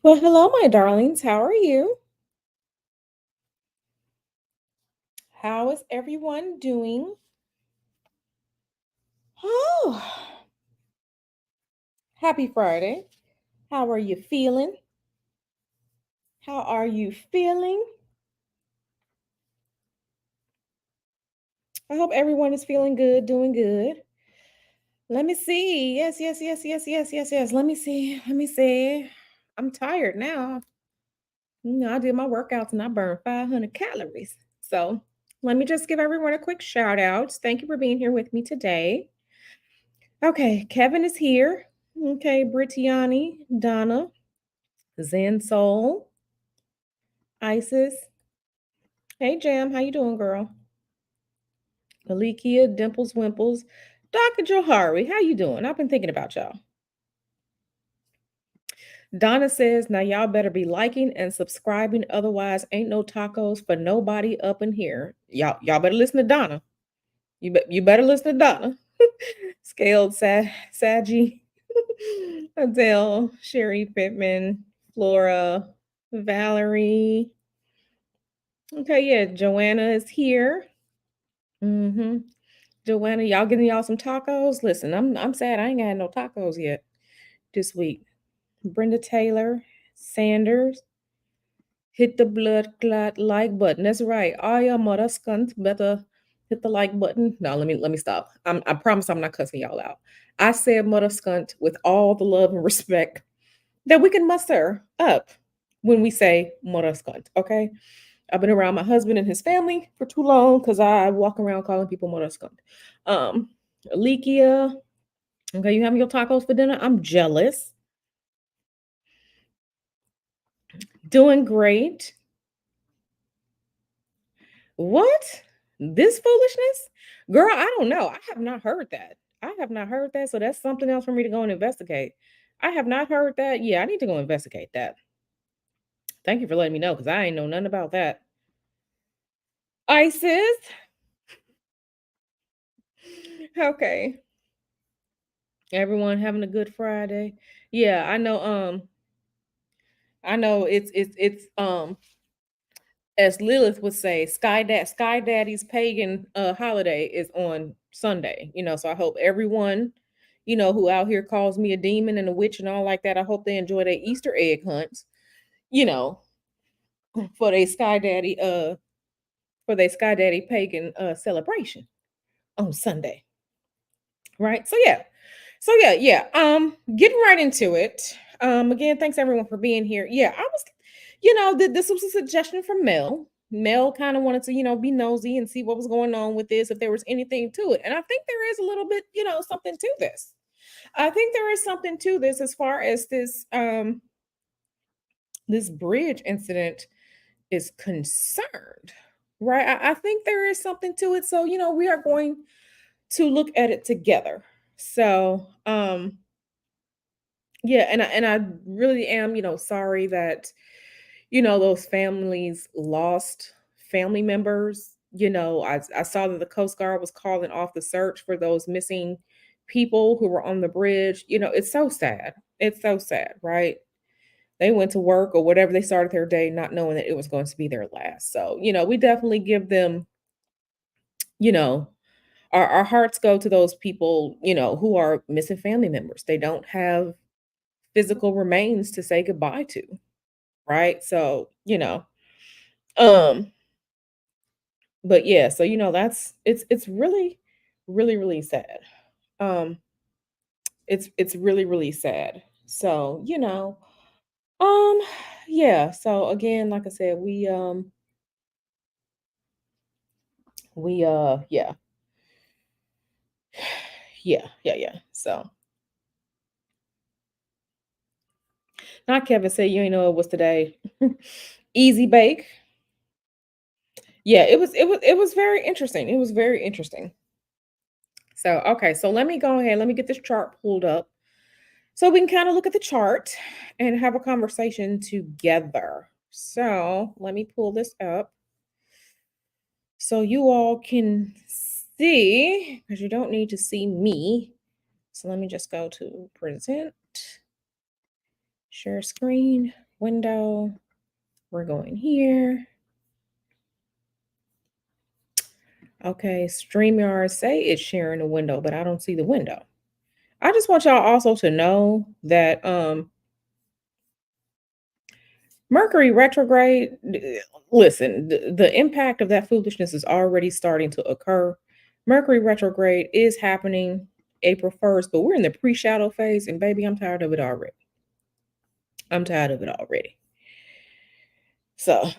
Well, hello, my darlings. How are you? How is everyone doing? Oh, happy Friday. How are you feeling? How are you feeling? I hope everyone is feeling good, doing good. Let me see. Yes, yes, yes, yes, yes, yes, yes. Let me see. Let me see. I'm tired now. I did my workouts and I burned 500 calories. So let me just give everyone a quick shout out. Thank you for being here with me today. Okay, Kevin is here. Okay, Britiani, Donna, Zen Soul, Isis. Hey Jam, how you doing, girl? Malikia, Dimples, Wimples, Dr. Johari, how you doing? I've been thinking about y'all. Donna says, now y'all better be liking and subscribing, otherwise ain't no tacos for nobody up in here. Y'all better listen to Donna. You better listen to Donna. Scaled Saggy, Adele, Sherry Pittman, Flora, Valerie. Okay, yeah, Joanna is here. Mm-hmm. Joanna, y'all getting y'all some tacos? Listen, I'm sad I ain't got no tacos yet this week. Brenda Taylor, Sanders, hit the blood clot like button. That's right. All your mother scunt better hit the like button. No, let me stop. I promise I'm not cussing y'all out. I said mother scunt with all the love and respect that we can muster up when we say mother scunt. Okay. I've been around my husband and his family for too long because I walk around calling people mother scunt. Um, Alikia, okay, you having your tacos for dinner? I'm jealous. Doing great. What? This foolishness? Girl, I don't know. I have not heard that. I have not heard that. So that's something else for me to go and investigate. I have not heard that. Yeah, I need to go investigate that. Thank you for letting me know because I ain't know nothing about that. Isis. Okay. Everyone having a good Friday. Yeah, I know it's as Lilith would say, Sky Daddy's pagan holiday is on Sunday. So I hope everyone, who out here calls me a demon and a witch and all like that, I hope they enjoy their Easter egg hunts, you know, for their Sky Daddy pagan celebration on Sunday. Right? So yeah. Getting right into it. Again, thanks everyone for being here. Yeah, I was, this was a suggestion from Mel. Mel kind of wanted to, be nosy and see what was going on with this, if there was anything to it. And I think there is a little bit, something to this. I think there is something to this as far as this bridge incident is concerned. Right. I think there is something to it. So, we are going to look at it together. So, yeah, and I really am, sorry that, those families lost family members. I saw that the Coast Guard was calling off the search for those missing people who were on the bridge. It's so sad. It's so sad, right? They went to work or whatever, they started their day not knowing that it was going to be their last. So, we definitely give them, you know, our hearts go to those people, who are missing family members. They don't have physical remains to say goodbye to, right? So, um, but yeah, so that's it's really, really, really sad. Um, it's really, really sad. So, um, yeah. So again, like I said, we yeah, yeah. So not Kevin said you ain't know it was today. Easy bake. Yeah, it was very interesting. It was very interesting. So, okay, so let me go ahead. Let me get this chart pulled up so we can kind of look at the chart and have a conversation together. So, let me pull this up so you all can see, because you don't need to see me. So, let me just go to present, share screen. window. We're going here. Okay, StreamYard say it's sharing a window, but I don't see the window. I just want y'all also to know that Mercury retrograde, listen, the impact of that foolishness is already starting to occur. Mercury retrograde is happening April 1st, but we're in the pre-shadow phase, and baby, I'm tired of it already. I'm tired of it already. So,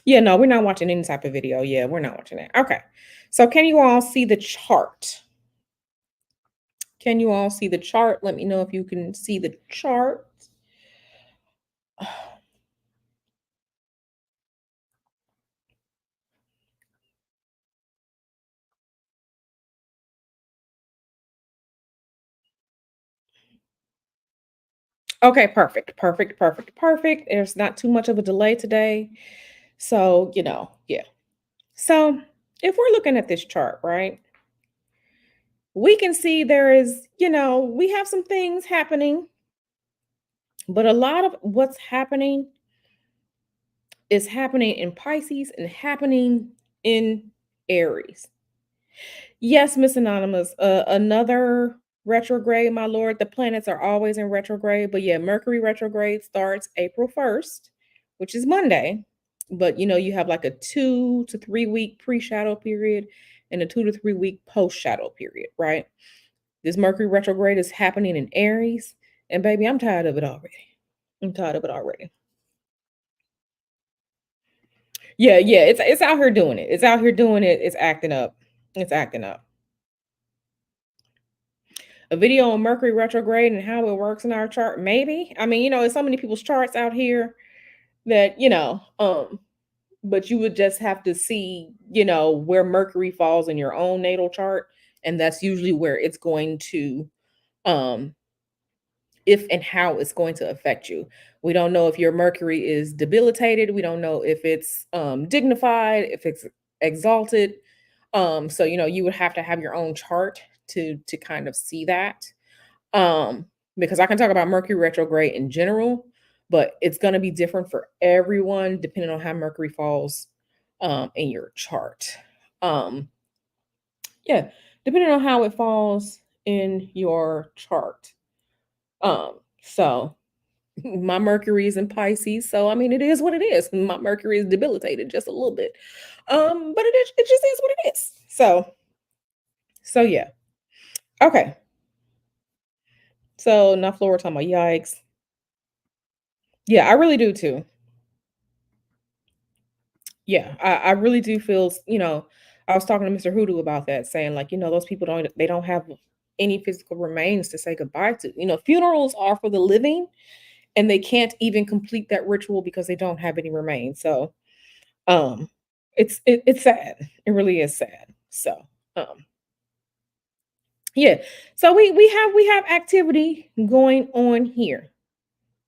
yeah, no, we're not watching any type of video. Yeah, we're not watching that. Okay. So, can you all see the chart? Can you all see the chart? Let me know if you can see the chart. Okay, perfect, perfect, perfect, perfect. There's not too much of a delay today. So, yeah. So, if we're looking at this chart, right, we can see there is, we have some things happening, but a lot of what's happening is happening in Pisces and happening in Aries. Yes, Miss Anonymous, another retrograde, my lord. The planets are always in retrograde, but yeah, Mercury retrograde starts April 1st, which is Monday. But you have like a 2 to 3 week pre-shadow period and a 2 to 3 week post-shadow period, right? This Mercury retrograde is happening in Aries, and baby, I'm tired of it already. I'm tired of it already. Yeah, yeah, it's out here doing it. It's out here doing it. It's acting up. It's acting up. A video on Mercury retrograde and how it works in our chart? Maybe. I mean, there's so many people's charts out here that, but you would just have to see, where Mercury falls in your own natal chart. And that's usually where it's going to, um, if and how it's going to affect you. We don't know if your Mercury is debilitated. We don't know if it's dignified, if it's exalted. So you would have to have your own chart to kind of see that. Um, because I can talk about Mercury retrograde in general, but it's going to be different for everyone depending on how Mercury falls in your chart. Um, yeah, depending on how it falls in your chart. So my Mercury is in Pisces, so I mean it is what it is. My Mercury is debilitated just a little bit. But it just is what it is. So yeah. Okay. So now Flora talking about yikes. Yeah, I really do too. Yeah, I really do feel, I was talking to Mr. Hoodoo about that, saying like, those people they don't have any physical remains to say goodbye to. Funerals are for the living and they can't even complete that ritual because they don't have any remains. So, um, it's sad. It really is sad. So, um, yeah. So we have activity going on here.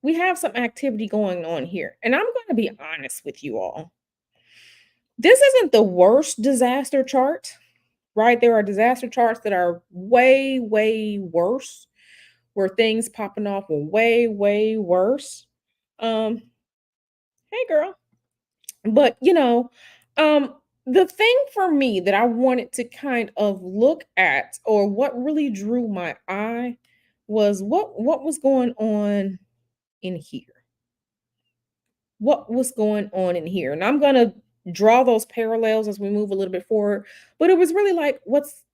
We have some activity going on here. And I'm going to be honest with you all. This isn't the worst disaster chart, right? There are disaster charts that are way, way worse, where things popping off are way, way worse. Um, hey girl. But um, the thing for me that I wanted to kind of look at, or what really drew my eye, was what was going on in here. What was going on in here? And I'm gonna draw those parallels as we move a little bit forward. But it was really like, what's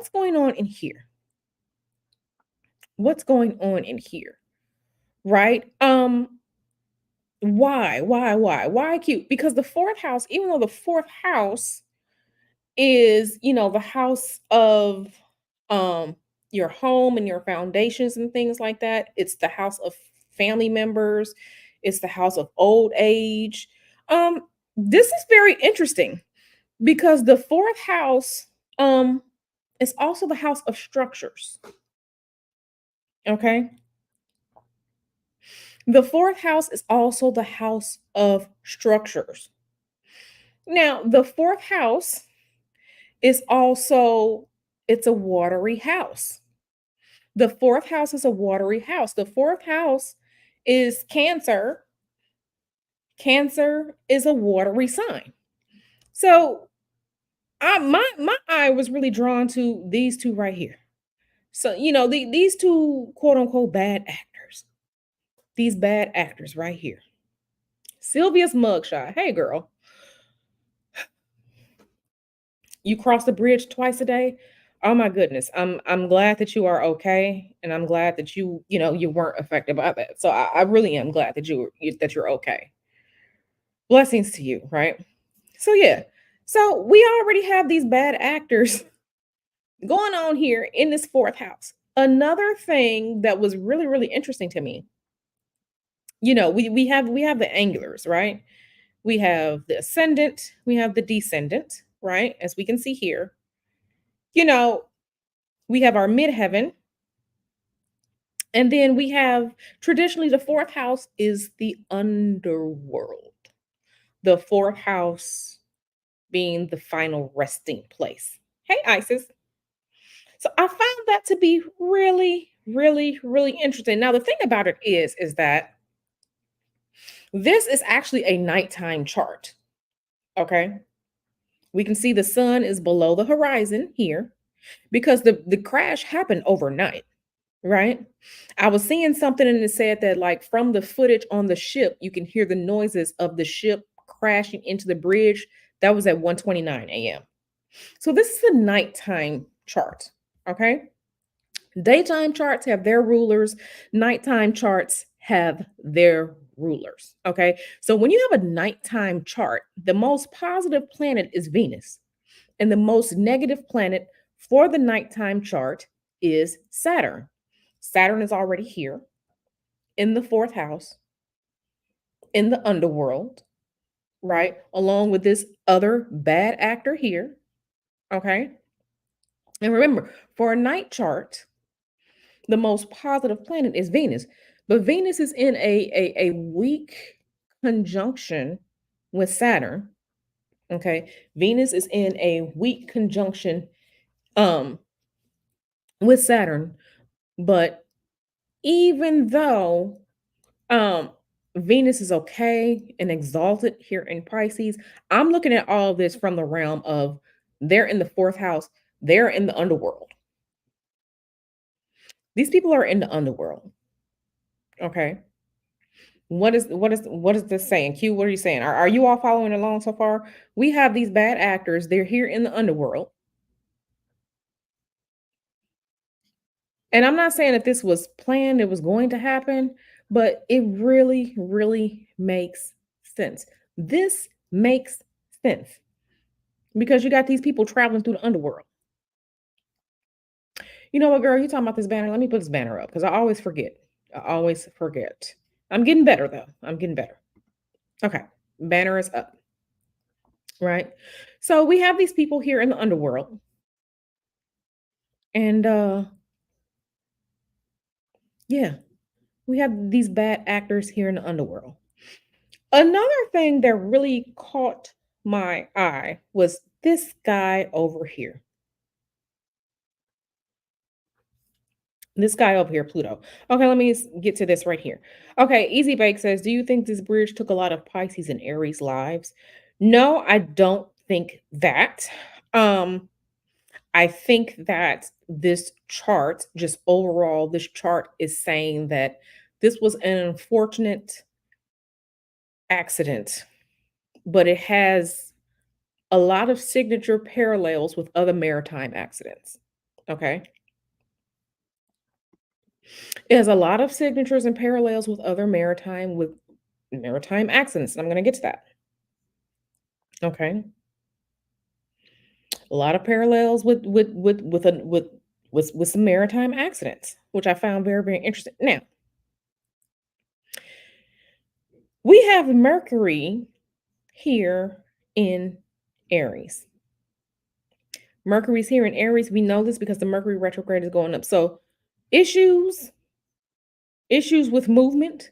going on in here? What's going on in here? Right? Why cute? Because the fourth house, even though the fourth house is, the house of um your home and your foundations and things like that, it's the house of family members, it's the house of old age. This is very interesting because the fourth house um is also the house of structures. Okay, the fourth house is also the house of structures. Now the fourth house is also, it's a watery house. The fourth house is a watery house. The fourth house is Cancer. Cancer is a watery sign. So my eye was really drawn to these two right here. So, these two quote unquote bad actors. These bad actors right here. Sylvia's mugshot. Hey girl, you cross the bridge twice a day. Oh my goodness. I'm glad that you are okay. And I'm glad that you weren't affected by that. So I really am glad that that you're okay. Blessings to you, right? So yeah. So we already have these bad actors going on here in this fourth house. Another thing that was really, really interesting to me, we have the angulars, right? We have the ascendant, we have the descendant, right? As we can see here. You know, we have our midheaven, and then we have traditionally the fourth house is the underworld. The fourth house being the final resting place. Hey, Isis. So I found that to be really, really, really interesting. Now, the thing about it is that this is actually a nighttime chart. Okay. We can see the sun is below the horizon here because the crash happened overnight, right? I was seeing something and it said that like from the footage on the ship, you can hear the noises of the ship crashing into the bridge. That was at 1:29 a.m. So this is a nighttime chart. Okay. Daytime charts have their rulers, nighttime charts have their rulers. Okay. So when you have a nighttime chart, the most positive planet is Venus, and the most negative planet for the nighttime chart is Saturn. Saturn is already here in the fourth house, in the underworld, right? Along with this other bad actor here. Okay. And remember, for a night chart, the most positive planet is Venus. But Venus is in a weak conjunction with Saturn. Okay. Venus is in a weak conjunction um with Saturn. But even though um Venus is okay and exalted here in Pisces, I'm looking at all of this from the realm of they're in the fourth house, they're in the underworld. These people are in the underworld. Okay. What is this saying? Q, what are you saying? Are you all following along so far? We have these bad actors, they're here in the underworld. And I'm not saying that this was planned, it was going to happen, but it really, really makes sense. This makes sense because you got these people traveling through the underworld. You know what, girl? You talking about this banner? Let me put this banner up because I always forget. I always forget. I'm getting better though. I'm getting better. Okay. Banner is up, right? So we have these people here in the underworld. And yeah, we have these bad actors here in the underworld. Another thing that really caught my eye was this guy over here. This guy over here, Pluto. Okay, let me get to this right here. Okay, Easy Bake says, "Do you think this bridge took a lot of Pisces and Aries lives?" No, I don't think that. Um, I think that this chart, just overall, this chart is saying that this was an unfortunate accident, but it has a lot of signature parallels with other maritime accidents. Okay. It has a lot of signatures and parallels with other maritime accidents. And I'm going to get to that. Okay. A lot of parallels with some maritime accidents, which I found very, very interesting. Now, we have Mercury here in Aries. Mercury's here in Aries. We know this because the Mercury retrograde is going up. So issues, issues with movement,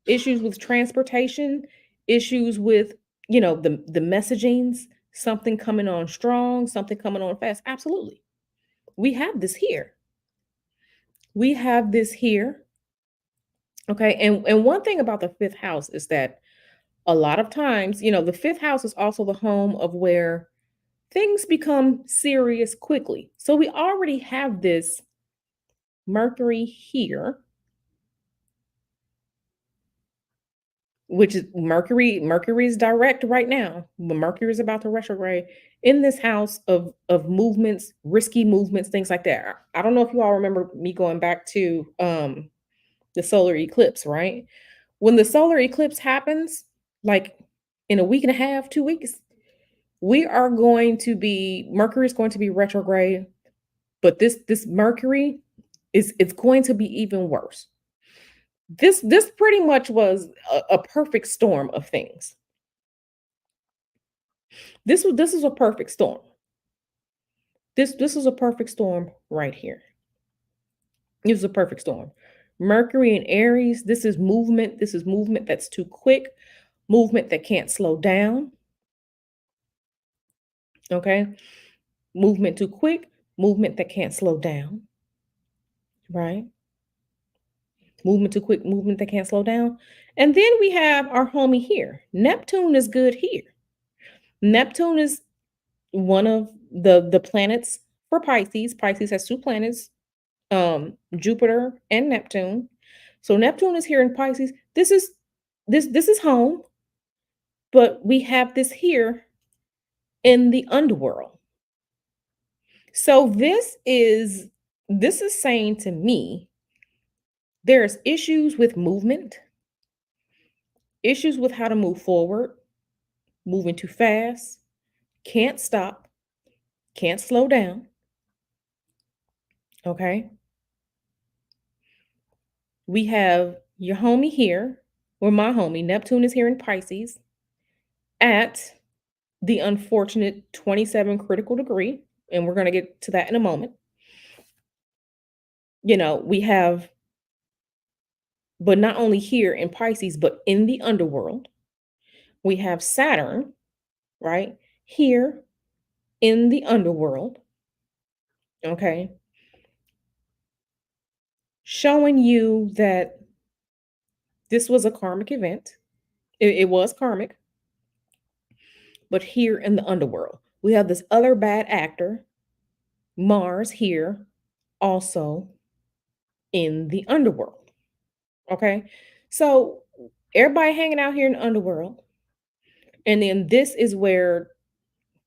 issues with transportation, issues with, the messagings, something coming on strong, something coming on fast. Absolutely. We have this here. We have this here Okay. And one thing about the fifth house is that a lot of times, the fifth house is also the home of where things become serious quickly. So we already have this Mercury here, which is Mercury is direct right now. Mercury is about to retrograde in this house of movements, risky movements, things like that. I don't know if you all remember me going back to the solar eclipse, right? When the solar eclipse happens, like in a week and a half, 2 weeks, we are going to be Mercury is going to be retrograde, but this Mercury is it's going to be even worse. This pretty much was a perfect storm of things. This is a perfect storm. This is a perfect storm right here. It was a perfect storm. Mercury and Aries, this is movement. This is movement that's too quick, movement that can't slow down. Okay. Movement too quick, movement that can't slow down, right? Movement too quick, movement that can't slow down. And then we have our homie here. Neptune is good here. Neptune is one of the planets for Pisces. Pisces has two planets, Jupiter and Neptune. So Neptune is here in Pisces. This is home, but we have this here in the underworld. So this is saying to me there's issues with movement, issues with how to move forward, moving too fast, can't stop, can't slow down. Okay. We have your homie here, or my homie, Neptune is here in Pisces at the unfortunate 27 critical degree. And we're going to get to that in a moment. We have, but not only here in Pisces, but in the underworld, we have Saturn, right? Here in the underworld. Okay. Showing you that this was a karmic event. It was karmic, but here in the underworld. We have this other bad actor, Mars, here also in the underworld. Okay. So everybody hanging out here in the underworld. And then this is where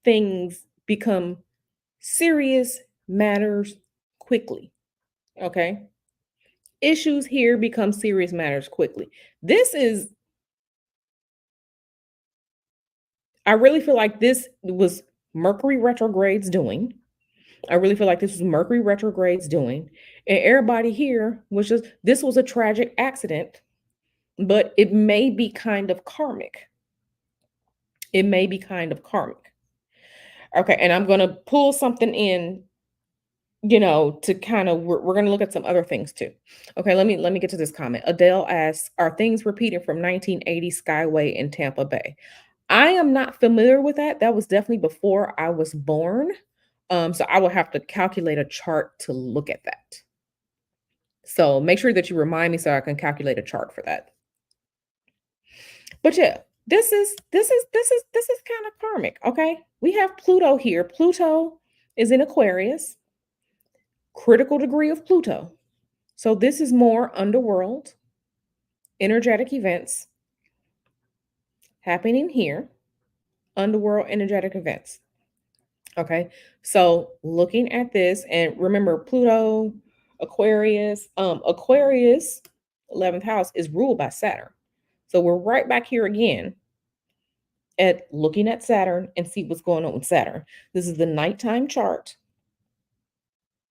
things become serious matters quickly. Okay. Issues here become serious matters quickly. This is, I really feel like this was Mercury retrograde's doing. I really feel like this was Mercury retrograde's doing. And everybody here was just, this was a tragic accident, but it may be kind of karmic. It may be kind of karmic. Okay. And I'm going to pull something in, to kind of, we're going to look at some other things too. Okay. Let me get to this comment. Adele asks, are things repeating from 1980 Skyway in Tampa Bay? I am not familiar with that. That was definitely before I was born. So I will have to calculate a chart to look at that. So make sure that you remind me so I can calculate a chart for that. But yeah, this is kind of karmic, okay? We have Pluto here. Pluto is in Aquarius, critical degree of Pluto. So this is more underworld, energetic events happening here, underworld energetic events. Okay. So looking at this, and remember Pluto, Aquarius, 11th house is ruled by Saturn. So we're right back here again at looking at Saturn and see what's going on with Saturn. This is the nighttime chart.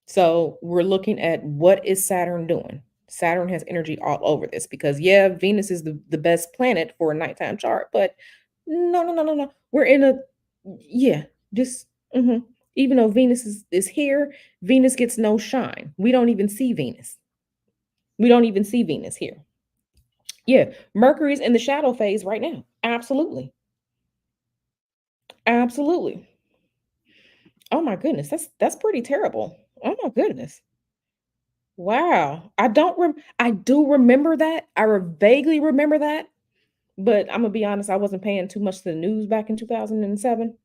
So we're looking at what is Saturn doing. Saturn has energy all over this because yeah, Venus is the best planet for a nighttime chart, but no. We're in a yeah, just even though Venus is here, Venus gets no shine. We don't even see Venus. We don't even see Venus here. Yeah, Mercury's in the shadow phase right now. Absolutely. Absolutely. Oh my goodness, that's pretty terrible. Oh my goodness. Wow. I do remember that. Vaguely remember that, but I'm gonna be honest, I wasn't paying too much to the news back in 2007.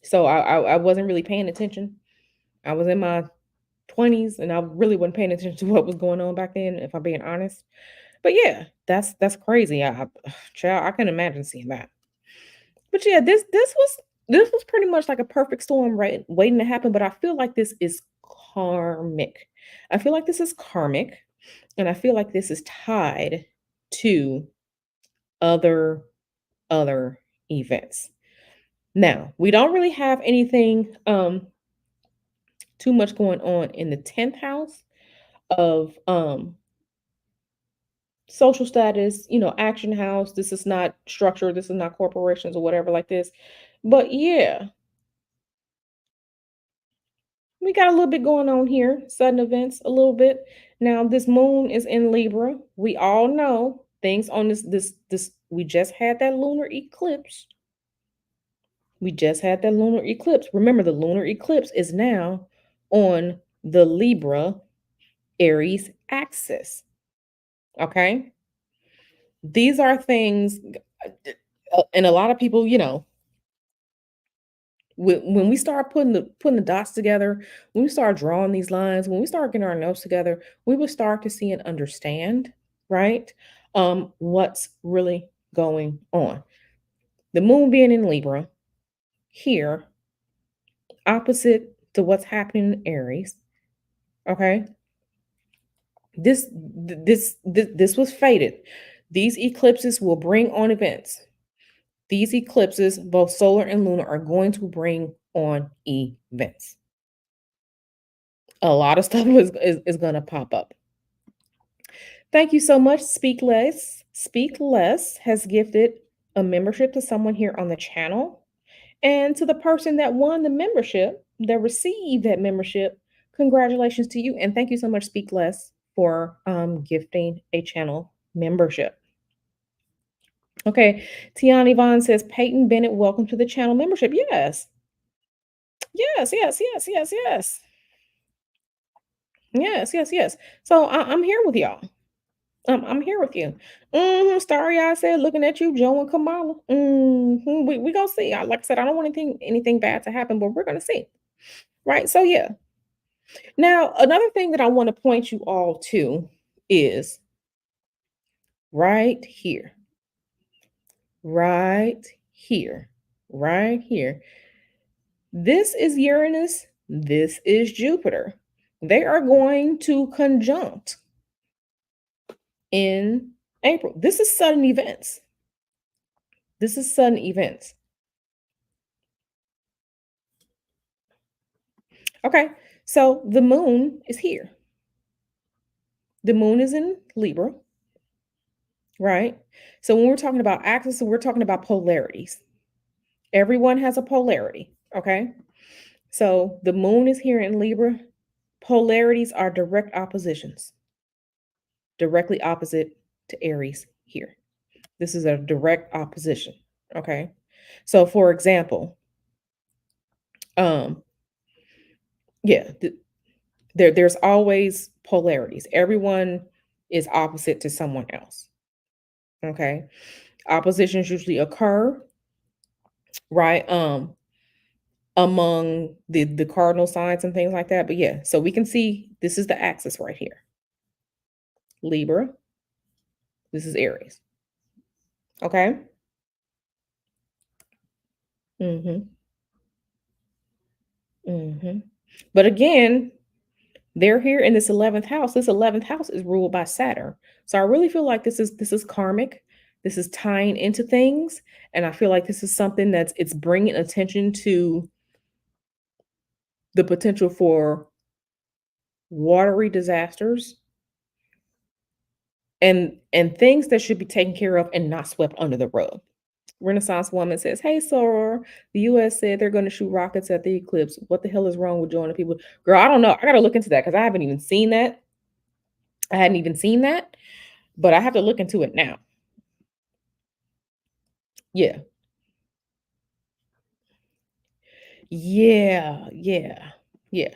So I wasn't really paying attention. I was in my 20s and I really wasn't paying attention to what was going on back then, if I'm being honest. But yeah, that's crazy. Child, I can imagine seeing that. But yeah, this was pretty much like a perfect storm, right, waiting to happen. But I feel like this is karmic. I feel like this is karmic, and I feel like this is tied to other other events. Now, we don't really have anything too much going on in the 10th house of social status, action house. This is not structure, this is not corporations or whatever like this. But yeah, we got a little bit going on here, sudden events, a little bit. Now, this moon is in Libra. We all know things on this we just had that lunar eclipse. We just had that lunar eclipse. Remember, the lunar eclipse is now on the Libra Aries axis. Okay. These are things, and a lot of people, when we start putting the dots together, when we start drawing these lines, when we start getting our notes together, we will start to see and understand, right? What's really going on. The moon being in Libra here, opposite to what's happening in Aries. Okay, this was fated. These eclipses will bring on events. These eclipses, both solar and lunar, are going to bring on events. A lot of stuff is going to pop up. Thank you so much. Speak Less. Speak Less has gifted a membership to someone here on the channel. And to the person that won the membership, that received that membership, congratulations to you. And thank you so much, Speak Less, for gifting a channel membership. Okay. Tiana Yvonne says, Peyton Bennett, welcome to the channel membership. Yes. Yes, yes, yes, yes, yes. Yes, yes, yes. So I'm here with y'all. I'm here with you. Starry I said, looking at you, Joe and Kamala. We gonna see. Like I said, I don't want anything bad to happen, but we're gonna see. Right. So yeah. Now, another thing that I want to point you all to is right here, right here, right here. This is Uranus. This is Jupiter. They are going to conjunct in April. This is sudden events. This is sudden events. Okay, so the moon is here. The moon is in Libra, right? So when we're talking about axis, we're talking about polarities. Everyone has a polarity, okay? So the moon is here in Libra. Polarities are direct oppositions, directly opposite to Aries here. This is a direct opposition, okay? So for example, um, yeah, there's always polarities. Everyone is opposite to someone else. Okay. Oppositions usually occur, right? Among the cardinal signs and things like that. But yeah, so we can see this is the axis right here. Libra, this is Aries. Okay. Mm-hmm. Mm-hmm. But again, they're here in this 11th house. This 11th house is ruled by Saturn. So I really feel like this is karmic. This is tying into things, and I feel like this is something it's bringing attention to the potential for watery disasters and things that should be taken care of and not swept under the rug. Renaissance woman says, "Hey, Soror, the U.S. said they're going to shoot rockets at the eclipse. What the hell is wrong with joining people?" Girl, I don't know. I got to look into that because I haven't even seen that. I hadn't even seen that, but I have to look into it now. Yeah, yeah, yeah, yeah,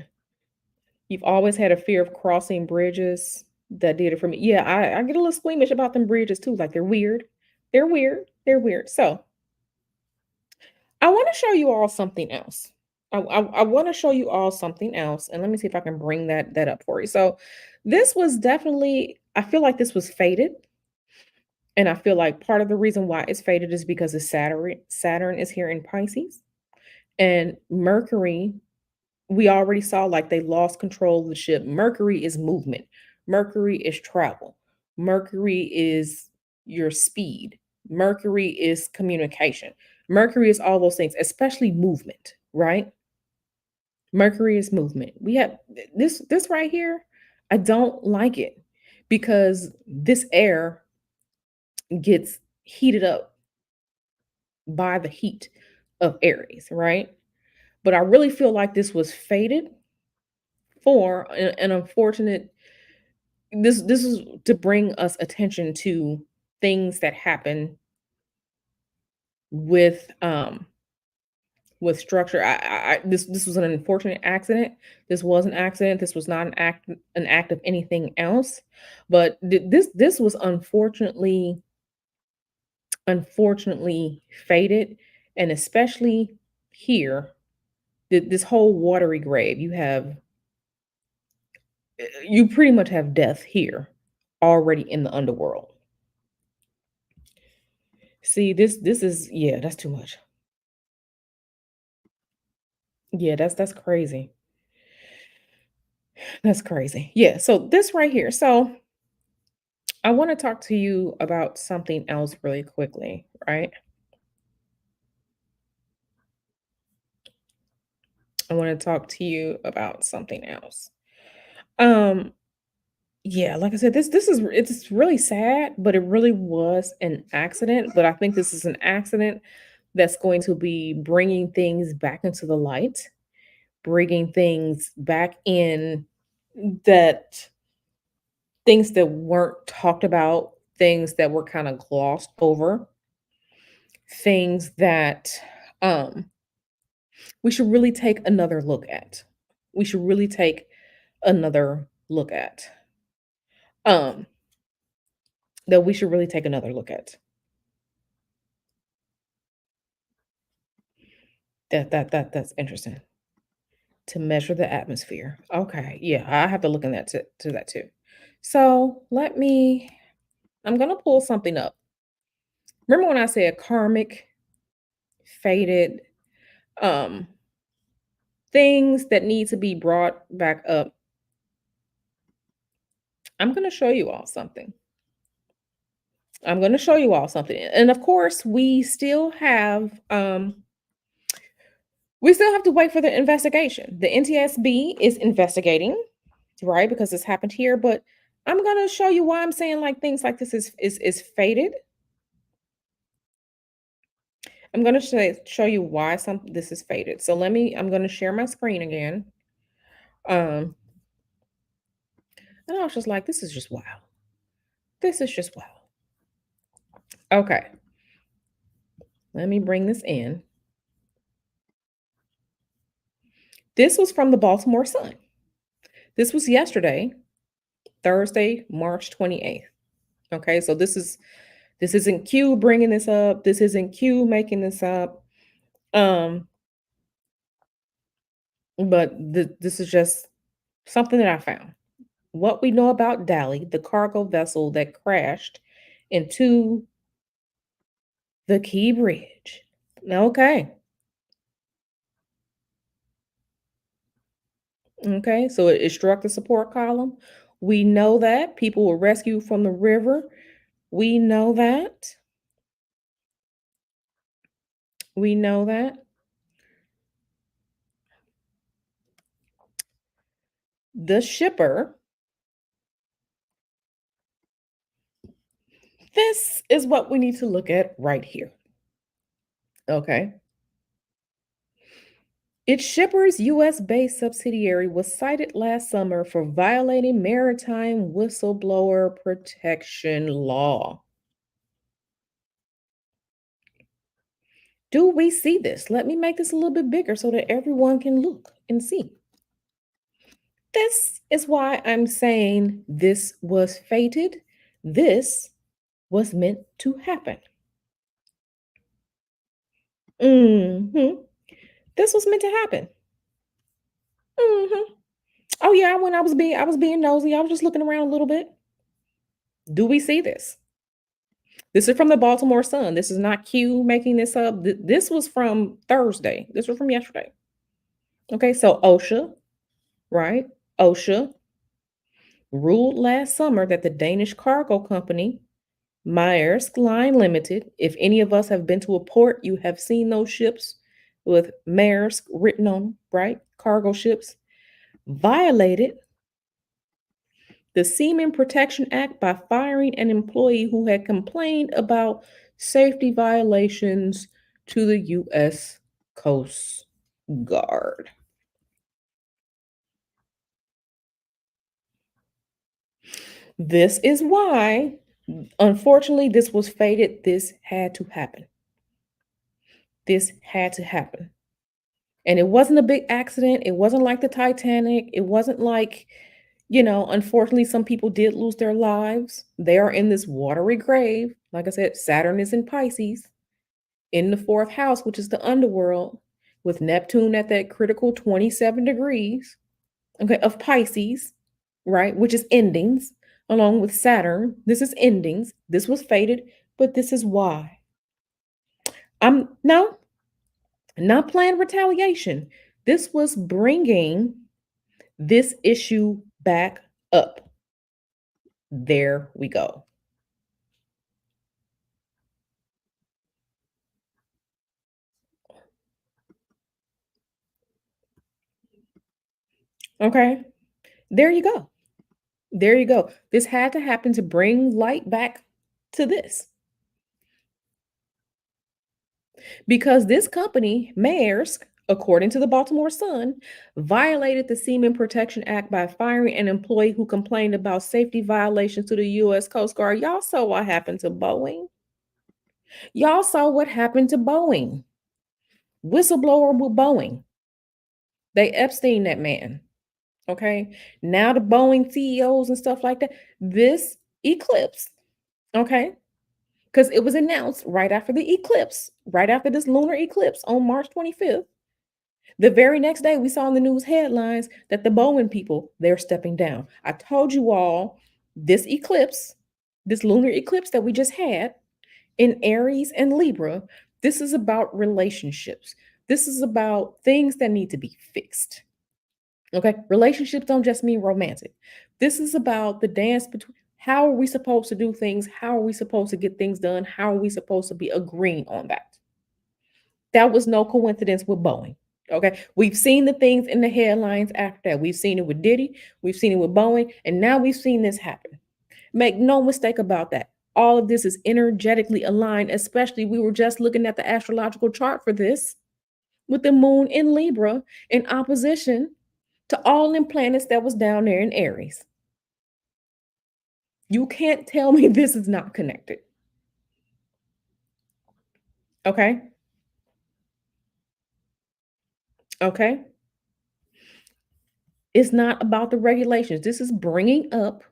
You've always had a fear of crossing bridges. That did it for me. Yeah, I get a little squeamish about them bridges too. Like they're weird. They're weird. They're weird. So I want to show you all something else. I want to show you all something else, and let me see if I can bring that up for you. So this was definitely. I feel like this was fated, and I feel like part of the reason why it's fated is because of Saturn. Saturn is here in Pisces, and Mercury. We already saw like they lost control of the ship. Mercury is movement. Mercury is travel. Mercury is your speed. Mercury is communication. Mercury is all those things, especially movement, right? Mercury is movement. We have this right here. I don't like it because this air gets heated up by the heat of Aries, right? But I really feel like this was fated for an unfortunate. This is to bring us attention to things that happen with with structure. This was an unfortunate accident. This was an accident. This was not an act of anything else. But this was unfortunately fated, and especially here, this whole watery grave. You pretty much have death here already in the underworld. See, this is, yeah, that's too much. Yeah, that's crazy. That's crazy. Yeah, so this right here. So I want to talk to you about something else really quickly, right? I want to talk to you about something else. Um, yeah, like I said, it's really sad, but it really was an accident. But I think this is an accident that's going to be bringing things back into the light, bringing things back in that things that weren't talked about, things that were kind of glossed over, things that we should really take another look at. We should really take another look at. Um, that we should really take another look at. That's interesting. To measure the atmosphere. Okay, yeah, I have to look in that to that too. So I'm gonna pull something up. Remember when I said karmic, fated, um, things that need to be brought back up? I'm gonna show you all something. I'm gonna show you all something. And of course, we still have to wait for the investigation. The NTSB is investigating, right? Because this happened here, but I'm gonna show you why I'm saying like things like this is fated. I'm gonna show you why some this is fated. So I'm gonna share my screen again. Um, and I was just like, this is just wow. This is just wow. Okay, let me bring this in. This was from the Baltimore Sun. This was yesterday, Thursday, March 28th. Okay, so this isn't Q bringing this up. This isn't Q making this up. Um, but this is just something that I found. What we know about Dali, the cargo vessel that crashed into the Key Bridge. Okay. Okay. So it struck the support column. We know that people were rescued from the river. We know that. We know that. The shipper, this is what we need to look at right here. Okay. Its shipper's US based subsidiary was cited last summer for violating maritime whistleblower protection law. Do we see this? Let me make this a little bit bigger so that everyone can look and see. This is why I'm saying this was fated. This was meant to happen. Hmm. This was meant to happen. Hmm. Oh yeah, when I was being nosy, I was just looking around a little bit. Do we see this? This is from the Baltimore Sun. This is not Q making this up. This was from Thursday. This was from yesterday. Okay, so OSHA, right? OSHA ruled last summer that the Danish cargo company Maersk Line Limited, if any of us have been to a port, you have seen those ships with Maersk written on them, right? Cargo ships violated the Seamen Protection Act by firing an employee who had complained about safety violations to the U.S. Coast Guard. This is why, unfortunately, this was fated. This had to happen. This had to happen. And it wasn't a big accident. It wasn't like the Titanic. It wasn't like, unfortunately, some people did lose their lives. They are in this watery grave. Like I said, Saturn is in Pisces, in the fourth house, which is the underworld, with Neptune at that critical 27 degrees, okay, of Pisces, right, which is endings, along with Saturn. This is endings. This was fated, but this is why. I'm no, not planned retaliation. This was bringing this issue back up. There we go. Okay. There you go. There you go. This had to happen to bring light back to this. Because this company, Maersk, according to the Baltimore Sun, violated the Seamen Protection Act by firing an employee who complained about safety violations to the U.S. Coast Guard. Y'all saw what happened to Boeing. Y'all saw what happened to Boeing. Whistleblower with Boeing. They Epstein that man. Okay. Now the Boeing CEOs and stuff like that. This eclipse. Okay. Because it was announced right after the eclipse, right after this lunar eclipse on March 25th. The very next day, we saw in the news headlines that the Bowen people, they're stepping down. I told you all this eclipse, this lunar eclipse that we just had in Aries and Libra, this is about relationships. This is about things that need to be fixed. Okay. Relationships don't just mean romantic. This is about the dance between how are we supposed to do things? How are we supposed to get things done? How are we supposed to be agreeing on that? That was no coincidence with Boeing. Okay. We've seen the things in the headlines after that. We've seen it with Diddy, we've seen it with Boeing, and now we've seen this happen. Make no mistake about that. All of this is energetically aligned, especially we were just looking at the astrological chart for this with the moon in Libra in opposition to all them planets that was down there in Aries. You can't tell me this is not connected. Okay. Okay. It's not about the regulations. This is bringing up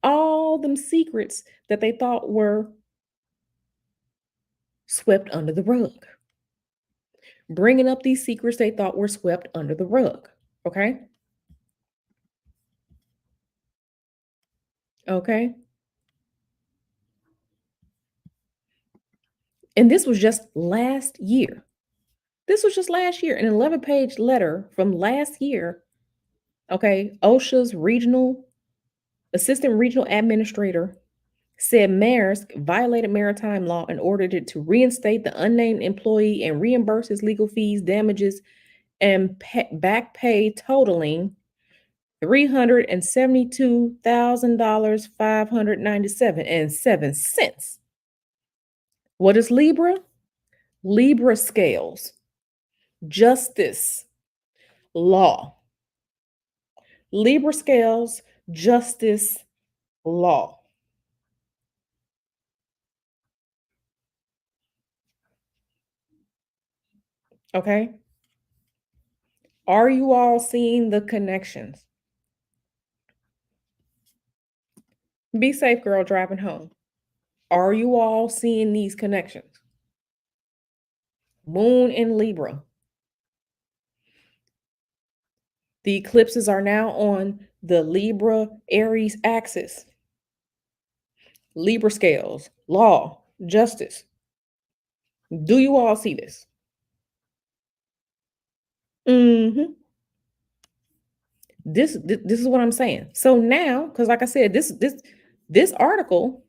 all them secrets that they thought were swept under the rug. Bringing up these secrets they thought were swept under the rug. Okay. Okay. And this was just last year. This was just last year. An 11-page letter from last year. Okay. OSHA's assistant regional administrator said Maersk violated maritime law and ordered it to reinstate the unnamed employee and reimburse his legal fees, damages, and back pay totaling $372,000, 597.07. What is Libra? Libra scales, justice, law. Libra scales, justice, law. Okay. Are you all seeing the connections? Be safe, girl, driving home. Are you all seeing these connections? Moon in Libra. The eclipses are now on the Libra Aries axis. Libra scales, law, justice. Do you all see this? Hmm. This is what I'm saying. So now, because like I said, this article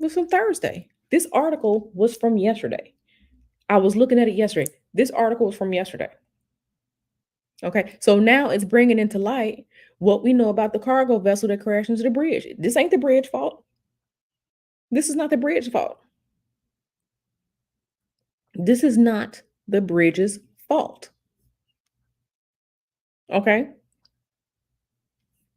was from Thursday. This article was from yesterday. I was looking at it yesterday. This article was from yesterday. Okay, so now it's bringing into light what we know about the cargo vessel that crashed into the bridge. This ain't the bridge fault. This is not the bridge fault. This is not the bridge's fault. Okay.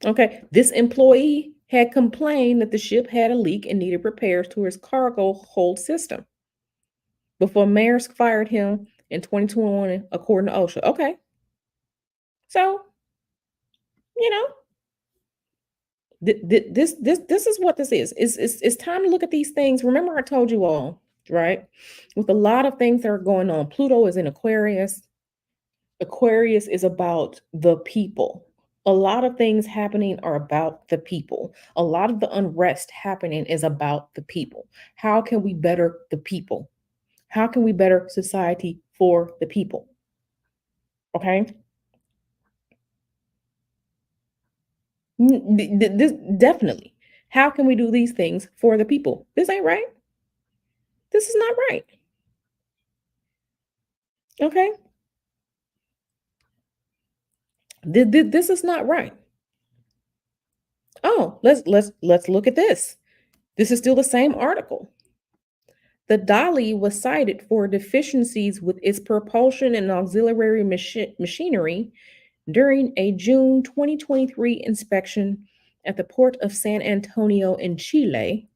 Okay. This employee had complained that the ship had a leak and needed repairs to its cargo hold system before Maersk fired him in 2021, according to OSHA. Okay. So, you know, this is what this is. It's time to look at these things. Remember, I told you all, right? With a lot of things that are going on, Pluto is in Aquarius. Aquarius is about the people. A lot of things happening are about the people. A lot of the unrest happening is about the people. How can we better the people? How can we better society for the people? Okay. This definitely. How can we do these things for the people? This ain't right. This is not right. Okay. This is not right. Oh, let's look at this. This is still the same article. The Dolly was cited for deficiencies with its propulsion and auxiliary machinery during a June 2023 inspection at the port of San Antonio in Chile,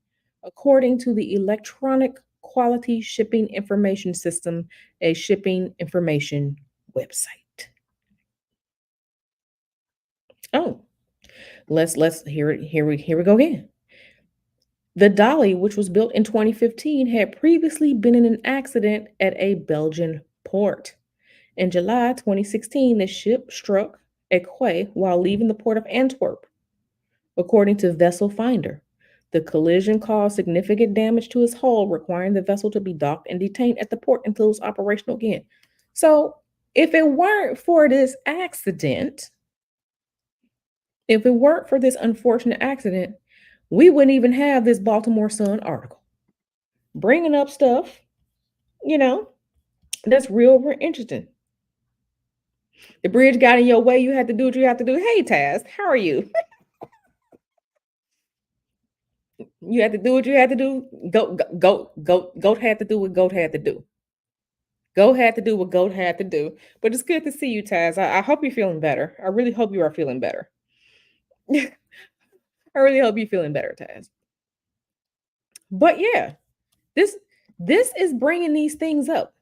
according to the Electronic Quality Shipping Information System, a shipping information website. Oh, let's here we go again. The Dolly, which was built in 2015, had previously been in an accident at a Belgian port. In July 2016, the ship struck a quay while leaving the port of Antwerp, according to Vessel Finder. The collision caused significant damage to its hull, requiring the vessel to be docked and detained at the port until it was operational again. So, if it weren't for this accident, if it weren't for this unfortunate accident, we wouldn't even have this Baltimore Sun article bringing up stuff, you know, that's real interesting. The bridge got in your way. You had to do what you have to do. Hey, Taz, how are you? You had to do what you had to do. Goat had to do what goat had to do. Goat had to do what goat had to do. But it's good to see you, Taz. I hope you're feeling better. I really hope you are feeling better. I really hope you're feeling better, Taz. But yeah, this this is bringing these things up.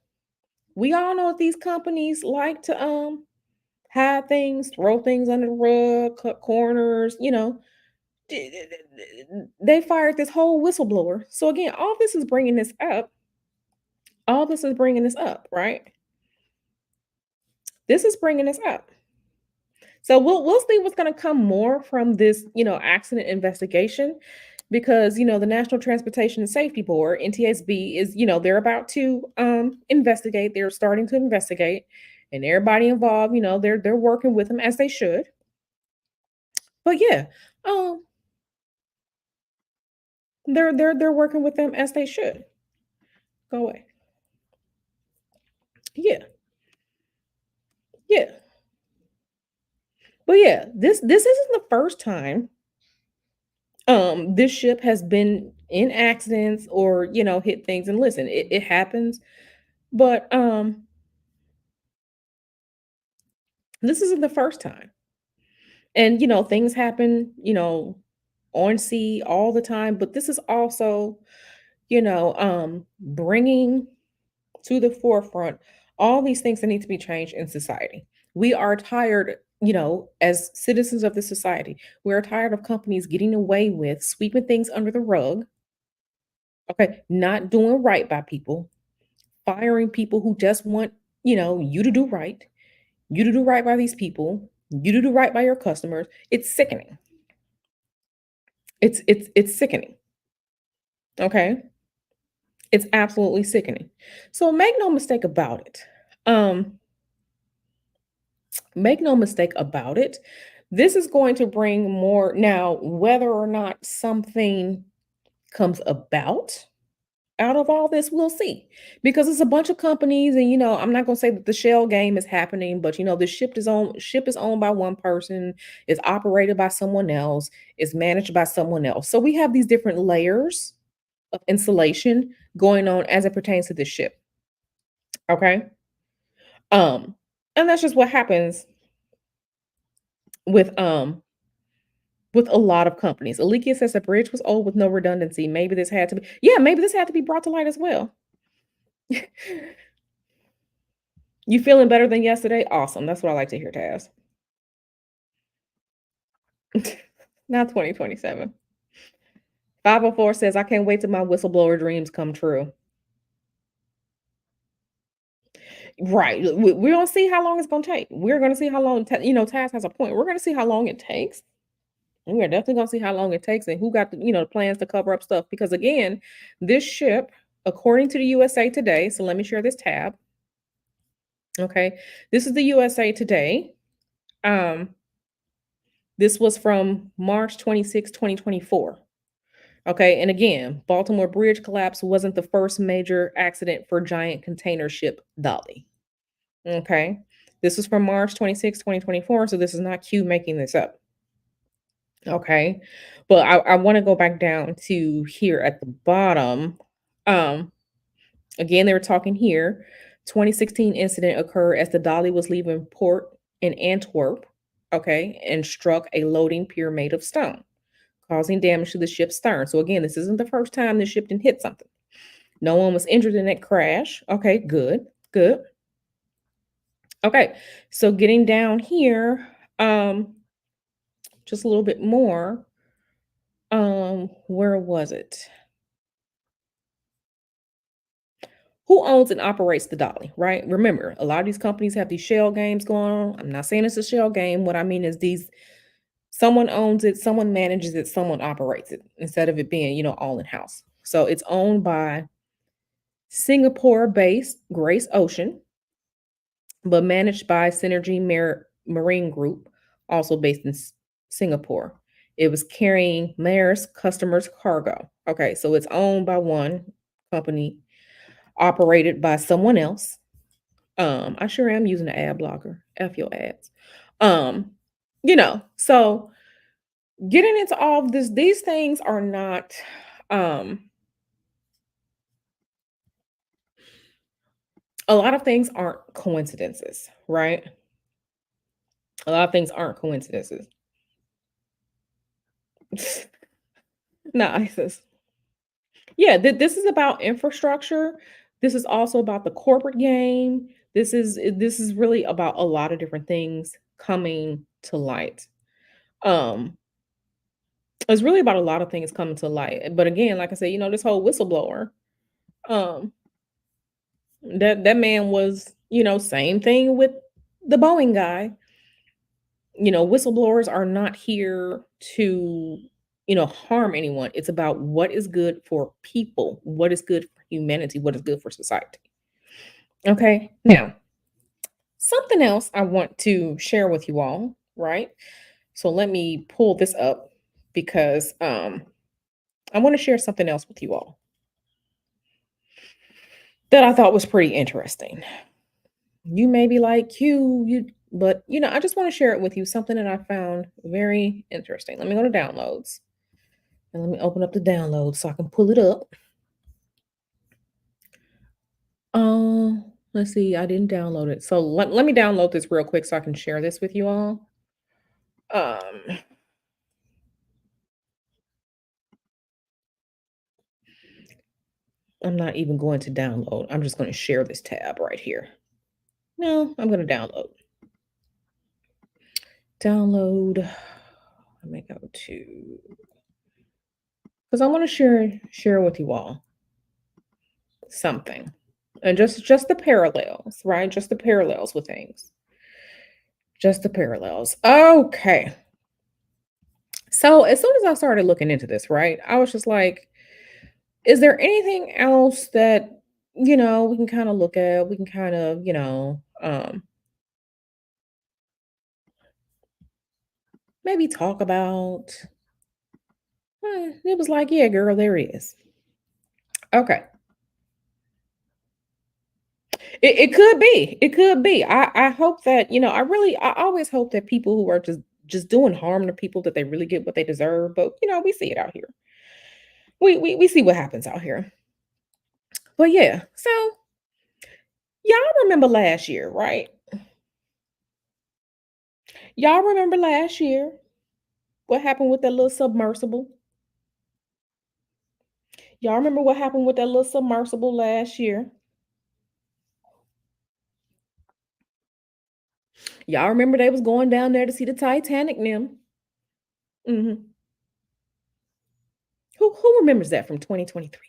We all know that these companies like to hide things, throw things under the rug, cut corners, they fired this whole whistleblower. So again, all this is bringing this up. All this is bringing this up, right? This is bringing this up. So we'll see what's going to come more from this, accident investigation, because the National Transportation and Safety Board (NTSB) is, they're about to investigate. They're starting to investigate, and everybody involved, they're working with them as they should. But yeah, um, they're working with them as they should. Go away. Yeah, yeah. But yeah, this isn't the first time this ship has been in accidents or hit things. And listen, it happens, but this isn't the first time. And things happen, on sea all the time, but this is also, bringing to the forefront all these things that need to be changed in society. We are tired, you know, as citizens of the society, we're tired of companies getting away with sweeping things under the rug, okay, not doing right by people, firing people who just want, you know, you to do right, you to do right by these people, you to do right by your customers. It's sickening. It's sickening. Okay? It's absolutely sickening. So make no mistake about it. Um, make no mistake about it. This is going to bring more now, whether or not something comes about out of all this, we'll see. Because it's a bunch of companies, and you know, I'm not gonna say that the shell game is happening, but you know, the ship is owned by one person, it's operated by someone else, it's managed by someone else. So we have these different layers of insulation going on as it pertains to this ship. Okay. Um, and that's just what happens with with a lot of companies. Alikia says the bridge was old with no redundancy. Maybe this had to be, yeah, maybe this had to be brought to light as well. You feeling better than yesterday? Awesome. That's what I like to hear, Taz. Not 2027. 504 says, I can't wait till my whistleblower dreams come true. Right. We're going to see how long it's going to take. We're going to see how long, you know, Taz has a point. We're going to see how long it takes. We are definitely going to see how long it takes and who got the, you know, the plans to cover up stuff. Because again, this ship, according to the USA Today, so let me share this tab. Okay. This is the USA Today. Um, this was from March 26, 2024. Okay, and again, Baltimore Bridge collapse wasn't the first major accident for giant container ship Dolly. Okay, this is from March 26, 2024, so this is not Q making this up. Okay, but I want to go back down to here at the bottom. Um, Again, they were talking here. 2016 incident occurred as the Dolly was leaving port in Antwerp, okay, and struck a loading pier made of stone, causing damage to the ship's stern. So again, this isn't the first time the ship didn't hit something. No one was injured in that crash. Okay, good, good. Okay, so getting down here, just a little bit more. Where was it? Who owns and operates the Dolly, right? Remember, a lot of these companies have these shell games going on. I'm not saying it's a shell game. What I mean is these someone owns it, someone manages it, someone operates it instead of it being, you know, all in house. So it's owned by Singapore-based Grace Ocean, but managed by Synergy Marine Group, also based in Singapore. It was carrying Maersk customers' cargo. Okay, so it's owned by one company, operated by someone else. I sure am using the ad blocker. F your ads. Um, you know, so getting into all of this, these things are not a lot of things aren't coincidences, right? A lot of things aren't coincidences. Nice. Yeah, this is about infrastructure. This is also about the corporate game. This is really about a lot of different things coming to light. Um, it's really about a lot of things coming to light. But again, like I said, you know, this whole whistleblower, um, that man was, you know, same thing with the Boeing guy. You know, whistleblowers are not here to, you know, harm anyone. It's about what is good for people, what is good for humanity, what is good for society. Okay. Now, something else I want to share with you all, right? So let me pull this up because I want to share something else with you all that I thought was pretty interesting. You may be like, you, but you know, I just want to share it with you, something that I found very interesting. Let me go to downloads. And let me open up the download so I can pull it up. Let's see. I didn't download it. So let me download this real quick so I can share this with you all. Um, I'm not even going to download. I'm just going to share this tab right here. No, I'm going to download. Download. Let me go to because I want to share with you all something. And just the parallels, right? Just the parallels with things. Just the parallels. Okay. So as soon as I started looking into this, right, I was just like, is there anything else that, we can kind of look at? We can kind of, maybe talk about. It was like, yeah, girl, there is. Okay. It could be. It could be. I hope that, I always hope that people who are just doing harm to people that they really get what they deserve. But we see it out here. We see what happens out here. But yeah, so y'all remember last year, right? Y'all remember last year what happened with that little submersible? Y'all remember what happened with that little submersible last year? Y'all remember they was going down there to see the Titanic now. Hmm. Who remembers that from 2023?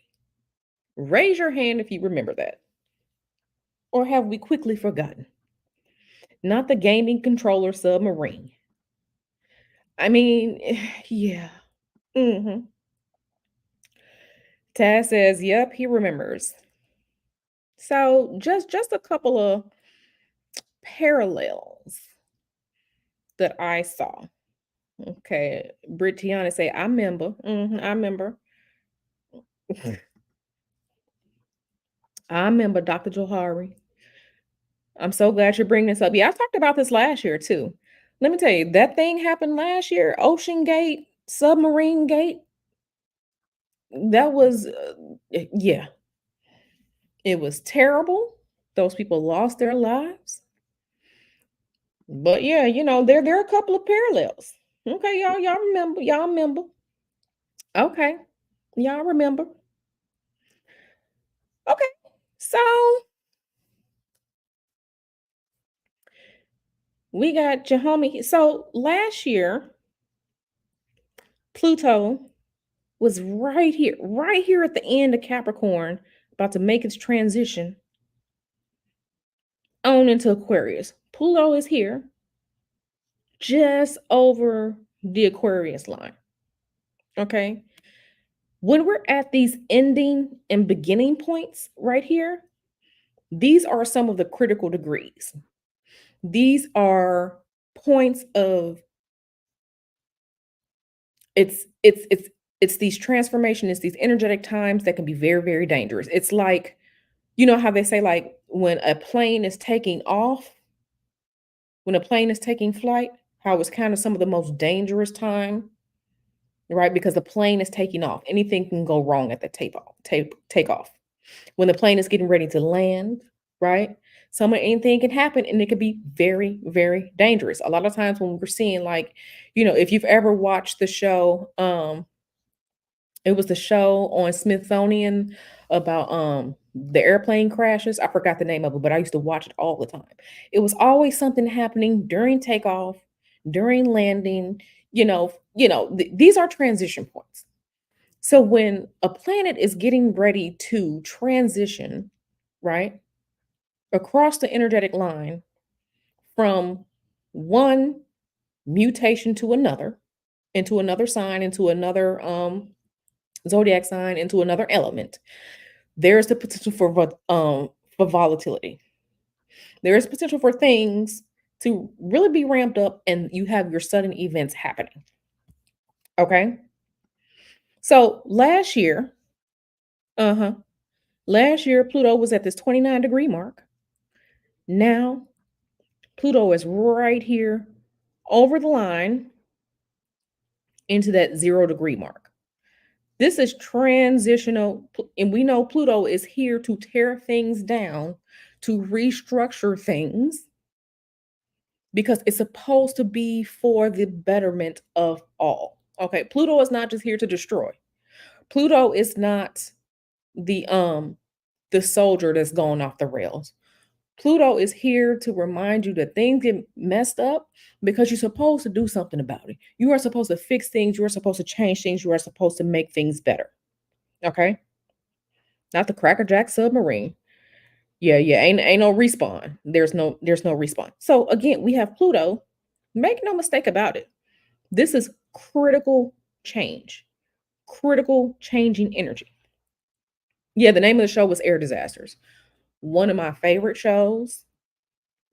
Raise your hand if you remember that. Or have we quickly forgotten? Not the gaming controller submarine. I mean, yeah. Hmm. Taz says, "Yep, he remembers." So just a couple of parallels that I saw. Okay, Brittany say, "I remember. I remember. I remember Dr. Johari. I'm so glad you're bringing this up. Yeah, I talked about this last year too. Let me tell you, that thing happened last year. Ocean Gate, Submarine Gate. That was, yeah, it was terrible. Those people lost their lives. But yeah, there are a couple of parallels. Okay, y'all remember? Y'all remember? Okay, y'all remember? Okay, so we got your homie. So last year, Pluto was right here at the end of Capricorn, about to make its transition on into Aquarius. Pluto is here, just over the Aquarius line. Okay. When we're at these ending and beginning points right here, these are some of the critical degrees. These are points of it's these transformation, it's these energetic times that can be very, very dangerous. It's like, how they say, like, when a plane is taking off, when a plane is taking flight, how it's kind of some of the most dangerous time, right? Because the plane is taking off. Anything can go wrong at the takeoff. When the plane is getting ready to land, right? Anything can happen and it could be very, very dangerous. A lot of times when we're seeing, like, if you've ever watched the show, it was the show on Smithsonian about the airplane crashes. I forgot the name of it, but I used to watch it all the time. It was always something happening during takeoff, during landing, these are transition points. So when a planet is getting ready to transition, right, across the energetic line from one mutation to another, into another sign, into another zodiac sign, into another element, there's the potential for volatility. There is potential for things to really be ramped up and you have your sudden events happening. Okay? So uh-huh, last year Pluto was at this 29-degree mark. Now Pluto is right here over the line into that 0-degree mark. This is transitional, and we know Pluto is here to tear things down, to restructure things, because it's supposed to be for the betterment of all. Okay, Pluto is not just here to destroy. Pluto is not the soldier that's going off the rails. Pluto is here to remind you that things get messed up because you're supposed to do something about it. You are supposed to fix things. You are supposed to change things. You are supposed to make things better. Okay. Not the Cracker Jack submarine. Yeah, yeah. Ain't no respawn. There's no respawn. So again, we have Pluto. Make no mistake about it. This is critical change, critical changing energy. Yeah, the name of the show was Air Disasters. One of my favorite shows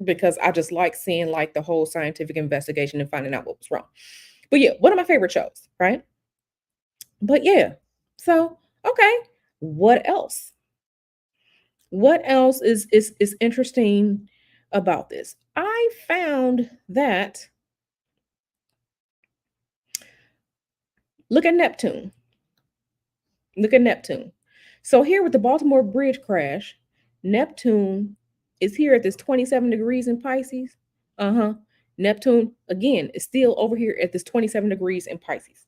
because I just like seeing like the whole scientific investigation and finding out what was wrong. But yeah, one of my favorite shows, right? But yeah. So, okay. What else? What else is interesting about this? I found that look at Neptune. Look at Neptune. So here with the Baltimore Bridge crash, Neptune is here at this 27 degrees in Pisces. Uh-huh. Neptune again is still over here at this 27 degrees in Pisces.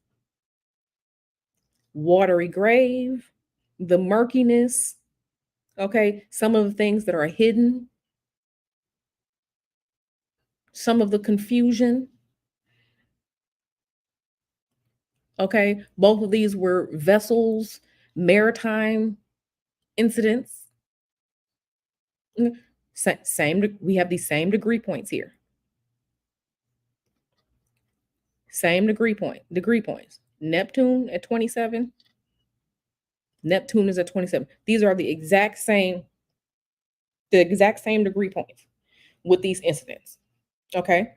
Watery grave, the murkiness, okay, some of the things that are hidden, some of the confusion, okay. Both of these were vessels, maritime incidents. Same, we have these same degree points here. Same degree points. Neptune at 27. Neptune is at 27. These are the exact same degree points with these incidents. Okay.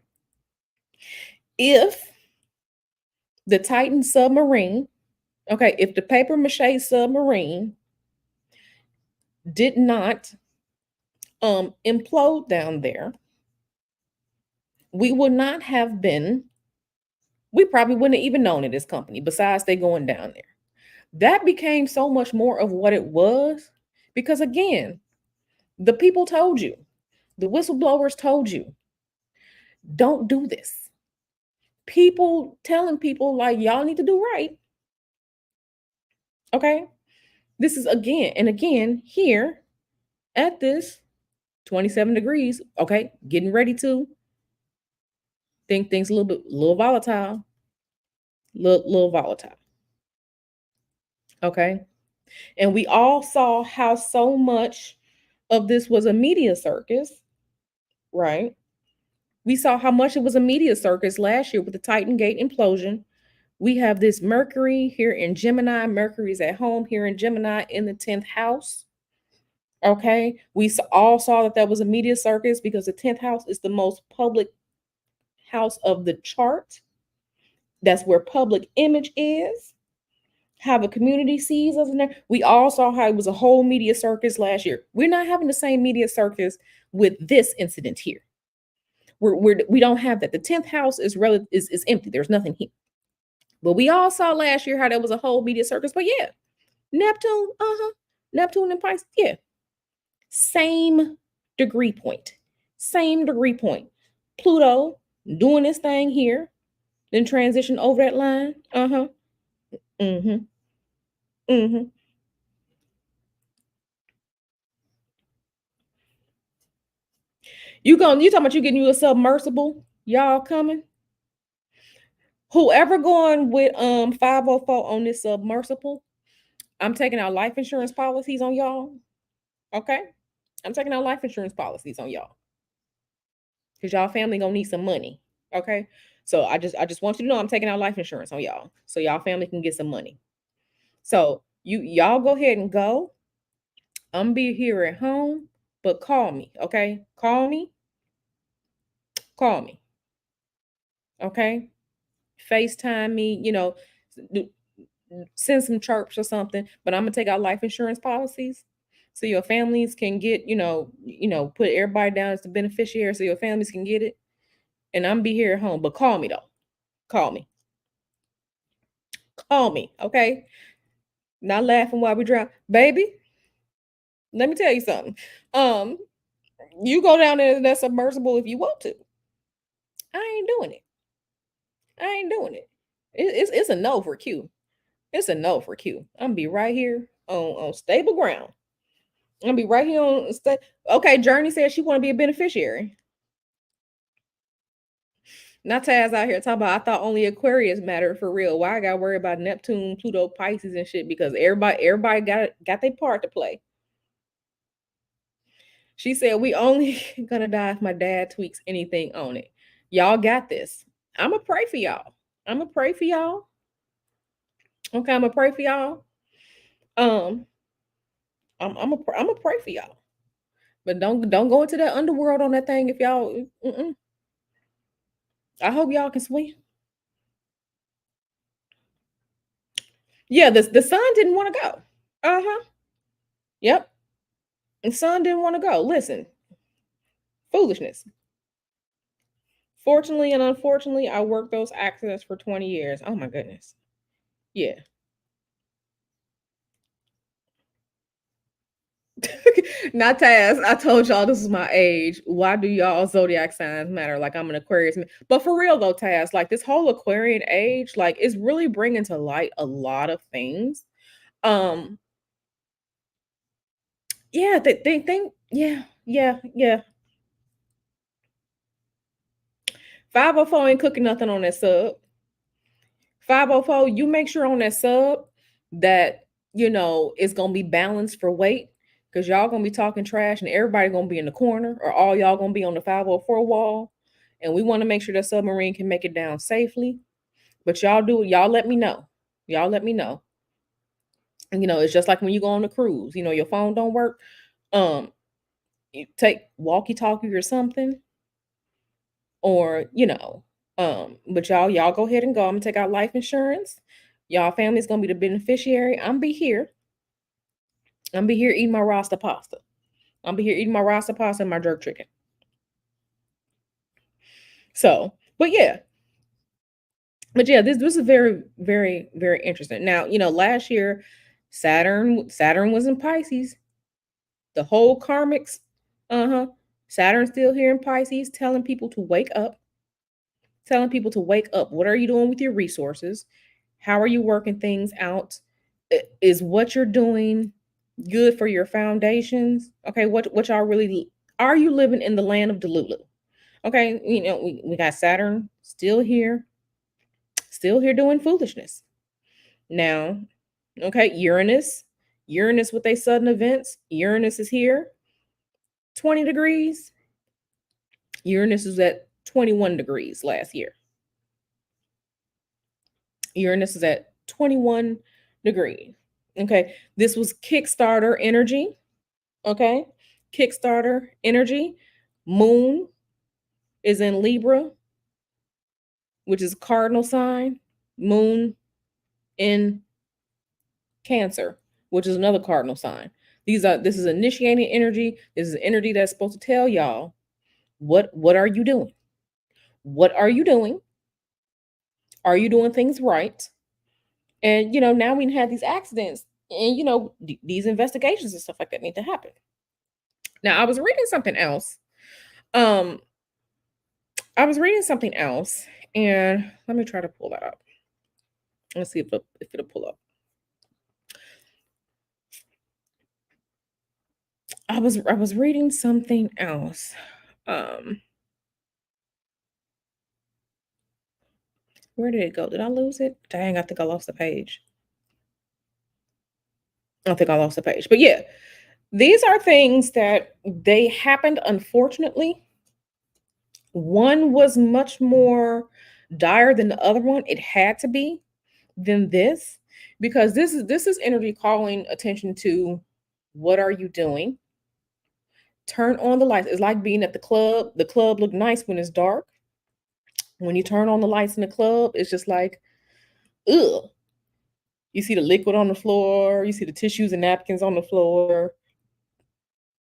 If the Titan submarine, okay, if the paper mache submarine did not implode down there, we would not have been, we probably wouldn't have even known of this company besides they going down there. That became so much more of what it was because again, the people told you, the whistleblowers told you, don't do this. People telling people like y'all need to do right. Okay. This is again and again here at this 27 degrees. Okay. Getting ready to think things a little volatile. Little volatile. Okay. And we all saw how so much of this was a media circus, right? We saw how much it was a media circus last year with the Titan Gate implosion. We have this Mercury here in Gemini. Mercury's at home here in Gemini in the 10th house. Okay. We all saw that that was a media circus because the 10th house is the most public house of the chart. That's where public image is. How the community sees us in there. We all saw how it was a whole media circus last year. We're not having the same media circus with this incident here. We don't have that. The 10th house is empty. There's nothing here. But we all saw last year how there was a whole media circus. But yeah, Neptune, Neptune and Pisces, yeah. Same degree point. Same degree point. Pluto doing this thing here, then transition over that line. Mm-hmm. Mm-hmm. You talking about you getting you a submersible? Y'all coming? Whoever going with 504 on this submersible, I'm taking out life insurance policies on y'all. Okay? I'm taking out life insurance policies on y'all. Because y'all family gonna need some money. Okay. So I just want you to know I'm taking out life insurance on y'all. So y'all family can get some money. So y'all go ahead and go. I'm be here at home, but call me. Okay. Call me. Call me. Okay. FaceTime me, send some chirps or something. But I'm gonna take out life insurance policies so your families can get, put everybody down as the beneficiary so your families can get it. And I'm be here at home. But call me though. Call me. Call me. Okay. Not laughing while we drown. Baby, let me tell you something. Um, you go down there in that submersible if you want to. I ain't doing it. I ain't doing it. It's a no for Q. It's a no for Q. I'm gonna be right here on stable ground. I'm gonna be right here on stay. Okay, Journey said she want to be a beneficiary. Not Taz out here talking about I thought only Aquarius mattered for real. Why I gotta worry about Neptune, Pluto, Pisces, and shit because everybody got their part to play. She said we only gonna die if my dad tweaks anything on it. Y'all got this. I'ma pray for y'all. I'ma pray for y'all. Okay, I'ma pray for y'all. Um, I'ma pray for y'all. But don't go into that underworld on that thing if y'all. I hope y'all can swim. Yeah, the son didn't want to go. Uh huh. Yep. The son didn't want to go. Listen, foolishness. Fortunately and unfortunately, I worked those accidents for 20 years. Oh my goodness. Yeah. Not Taz. I told y'all this is my age. Why do y'all zodiac signs matter? Like I'm an Aquarius. But for real though, Taz, like this whole Aquarian age, like it's really bringing to light a lot of things. Um, yeah, they think, yeah. 504 ain't cooking nothing on that sub. 504, you make sure on that sub that it's gonna be balanced for weight because y'all gonna be talking trash and everybody gonna be in the corner or all y'all gonna be on the 504 wall. And we want to make sure that submarine can make it down safely. But y'all do it, y'all let me know. Y'all let me know. And it's just like when you go on a cruise, your phone don't work. Um, you take walkie-talkie or something, or but y'all go ahead and go. I'm gonna take out life insurance. Y'all family's gonna be the beneficiary. I'm be here eating my rasta pasta. I'm be here eating my rasta pasta and my jerk chicken. So, but yeah, this is very, very, very interesting. Now, last year Saturn was in Pisces. The whole karmics, uh-huh. Saturn's still here in Pisces, telling people to wake up. Telling people to wake up. What are you doing with your resources? How are you working things out? Is what you're doing good for your foundations? Okay, what y'all really are you living in the land of Delulu? Okay, we got Saturn still here doing foolishness. Now, okay, Uranus with a sudden events. Uranus is here, 20 degrees. Uranus is at 21 degrees last year. Uranus is at 21 degrees. Okay, this was Kickstarter energy. Okay, Kickstarter energy. Moon is in Libra, which is cardinal sign. Moon in Cancer, which is another cardinal sign. This is initiating energy. This is energy that's supposed to tell y'all what are you doing? What are you doing? Are you doing things right? And now we had these accidents and these investigations and stuff like that need to happen. Now I was reading something else. Um I was reading something else and let me try to pull that up. Let's see if it'll pull up. I was reading something else. Um where did it go? Did I lose it? Dang, I think I lost the page. I think I lost the page. But yeah, these are things that they happened unfortunately. One was much more dire than the other one. It had to be than this because this is energy calling attention to what are you doing? Turn on the lights. It's like being at the club. The club look nice when it's dark. When you turn on the lights in the club, it's just like, ugh. You see the liquid on the floor, you see the tissues and napkins on the floor.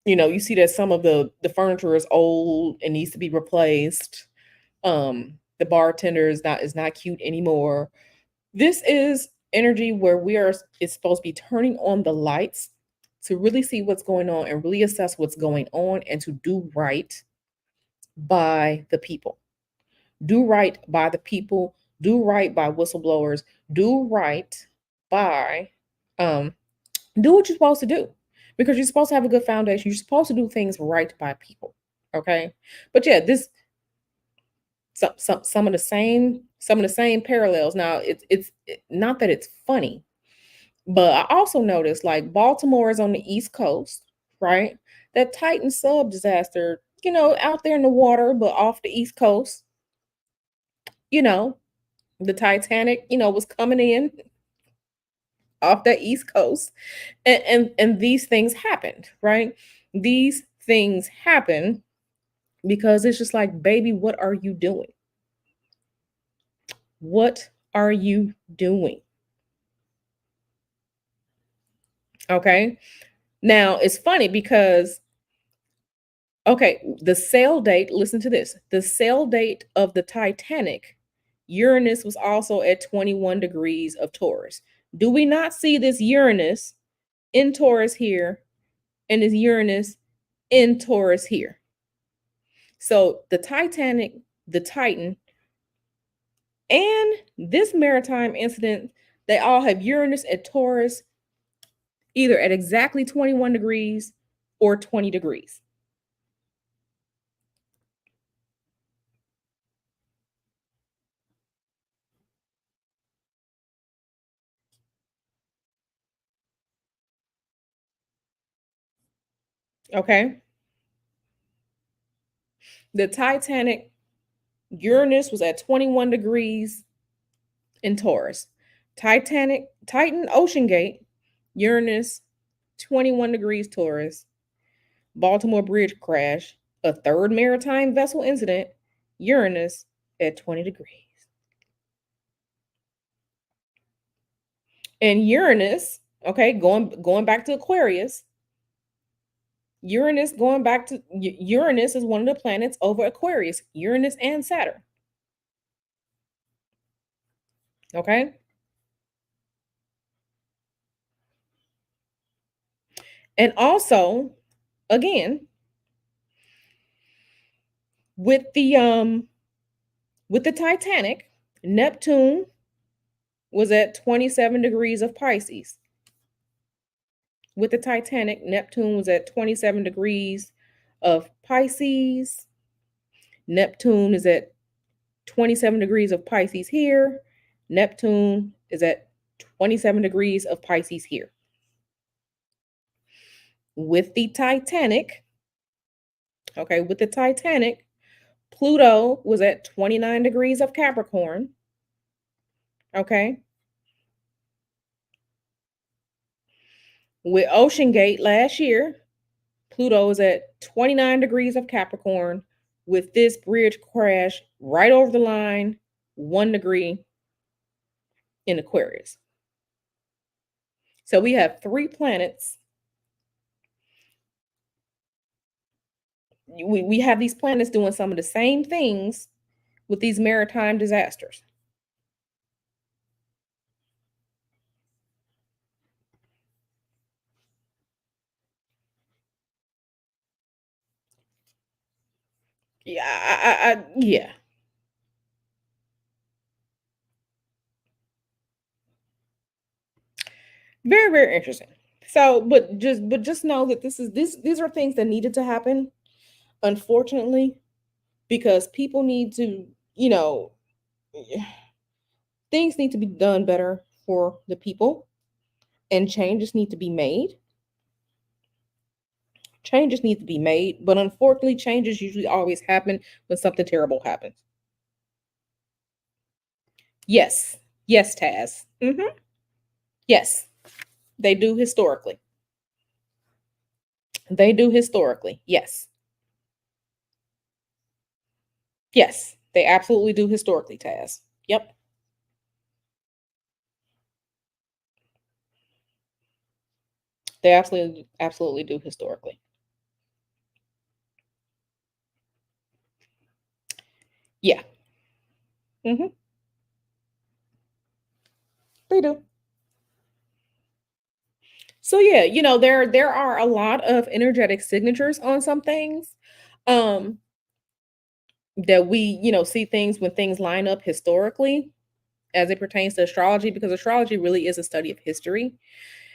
You see that some of the furniture is old and needs to be replaced. The bartender is not cute anymore. This is energy where it's supposed to be turning on the lights to really see what's going on and really assess what's going on and to do right by the people. Do right by the people, do right by whistleblowers, do right by do what you're supposed to do. because you're supposed to have a good foundation. You're supposed to do things right by people. Okay. But yeah, this some of the same parallels. Now not that it's funny, but I also noticed like Baltimore is on the East Coast, right? That Titan sub disaster, out there in the water, but off the East Coast, you know, the Titanic, was coming in off the East Coast. And these things happened, right? These things happen because it's just like, baby, what are you doing? What are you doing? Okay. Now it's funny because, okay, the sail date, listen to this. The sail date of the Titanic, Uranus was also at 21 degrees of Taurus. Do we not see this Uranus in Taurus here and this Uranus in Taurus here? So the Titanic, the Titan, and this maritime incident, they all have Uranus at Taurus, either at exactly 21 degrees or 20 degrees. Okay. The Titanic, Uranus was at 21 degrees in Taurus. Titan Ocean Gate, Uranus, 21 degrees Taurus. Baltimore Bridge crash, a third maritime vessel incident, Uranus at 20 degrees. And Uranus, okay, going back to Aquarius, Uranus is one of the planets over Aquarius, Uranus and Saturn. Okay. And also, again, with the Titanic, Neptune was at 27 degrees of Pisces. With the Titanic, Neptune was at 27 degrees of Pisces. Neptune is at 27 degrees of Pisces here. Neptune is at 27 degrees of Pisces here. With the Titanic, okay, with the Titanic, Pluto was at 29 degrees of Capricorn. Okay. With Ocean Gate last year, Pluto was at 29 degrees of Capricorn with this bridge crash right over the line, 1 degree in Aquarius. So we have three planets. We have these planets doing some of the same things with these maritime disasters. Yeah, yeah. Very, very interesting. So, but just know that these are things that needed to happen, unfortunately, because people need to, things need to be done better for the people, and changes need to be made. Changes need to be made, but unfortunately, changes usually always happen when something terrible happens. Yes, yes, Taz. Yes, they do historically. They do historically. Yes, yes, they absolutely do historically, Taz. Yep, they absolutely do historically. Yeah, hmm they do. So yeah, there are a lot of energetic signatures on some things. Um, that we, see things when things line up historically as it pertains to astrology, because astrology really is a study of history.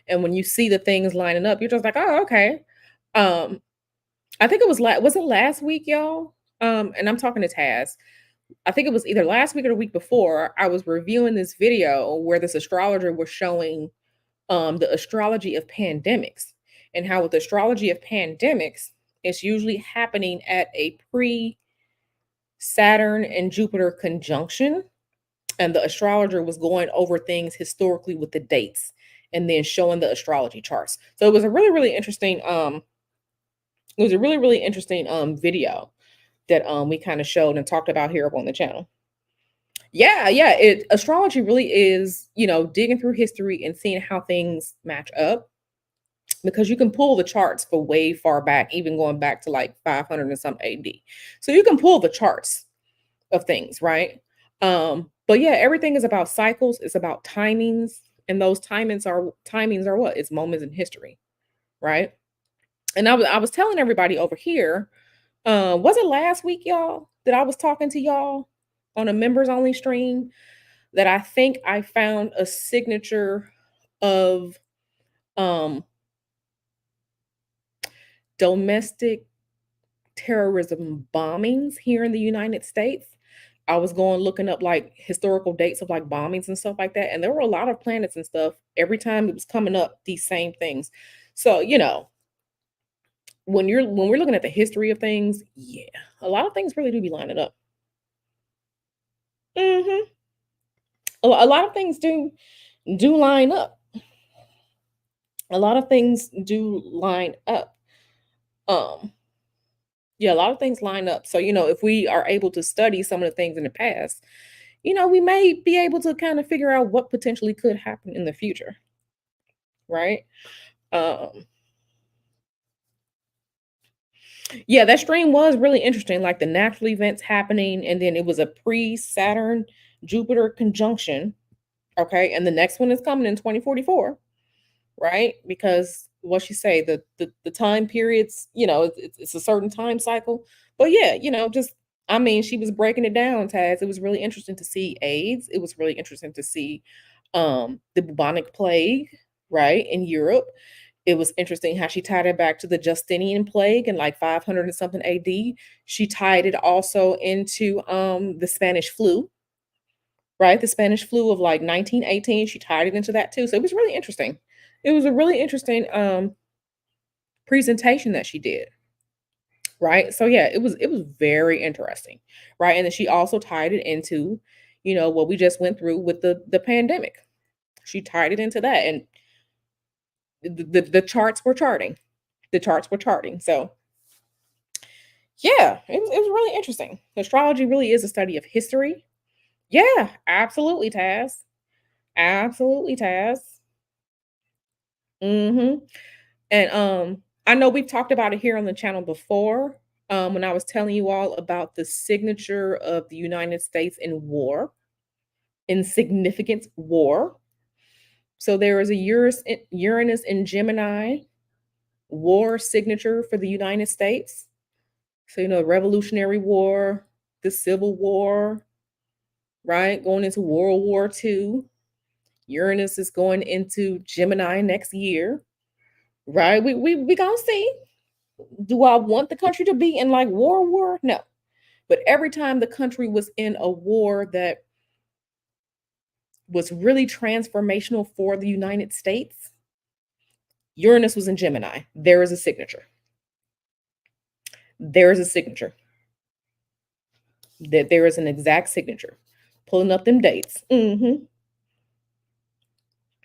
And when you see the things lining up, you're just like, "Oh, okay." Um, I think it was it last week, y'all? And I'm talking to Taz. I think it was either last week or the week before. I was reviewing this video where this astrologer was showing the astrology of pandemics, and how with the astrology of pandemics, it's usually happening at a pre Saturn and Jupiter conjunction. And the astrologer was going over things historically with the dates and then showing the astrology charts. So it was a really interesting really interesting video that we kind of showed and talked about here up on the channel. Yeah, yeah, it astrology really is, digging through history and seeing how things match up, because you can pull the charts for way far back, even going back to like 500 and some AD. So you can pull the charts of things, right? But yeah, everything is about cycles, it's about timings, and those timings are what? It's moments in history, right? And I was telling everybody over here, was it last week, y'all, that I was talking to y'all on a members only stream, that I think I found a signature of um domestic terrorism bombings here in the United States. I was going looking up like historical dates of like bombings and stuff like that. And there were a lot of planets and stuff. Every time it was coming up, these same things. So, when we're looking at the history of things, yeah, a lot of things really do be lining up. Hmm. A lot of things do line up. A lot of things do line up. Um, yeah, a lot of things line up. So, if we are able to study some of the things in the past, we may be able to kind of figure out what potentially could happen in the future, right? Um, yeah, that stream was really interesting, like the natural events happening, and then it was a pre-Saturn Jupiter conjunction. Okay, and the next one is coming in 2044, right? Because what she say, the time periods, it's a certain time cycle. But yeah, just I mean, she was breaking it down, Taz. It was really interesting to see AIDS. It was really interesting to see the bubonic plague, right, in Europe. It was interesting how she tied it back to the Justinian plague in like 500 and something AD. She tied it also into the Spanish flu, right? The Spanish flu of like 1918. She tied it into that too. So it was really interesting. It was a really interesting presentation that she did, right? So yeah, it was very interesting, right? And then she also tied it into, what we just went through with the pandemic. She tied it into that, and the charts were charting. The charts were charting. So yeah, it was really interesting. Astrology really is a study of history. Yeah, absolutely, Taz. Absolutely, Taz. Mm-hmm. And I know we've talked about it here on the channel before. When I was telling you all about the signature of the United States in war, in significant war. So there is a Uranus in Gemini war signature for the United States. So, Revolutionary War, the Civil War, right? Going into World War II. Uranus is going into Gemini next year, right? We gonna see. Do I want the country to be in like war? No. But every time the country was in a war that was really transformational for the United States, Uranus was in Gemini. There is a signature. There is a signature. That there is an exact signature. Pulling up them dates.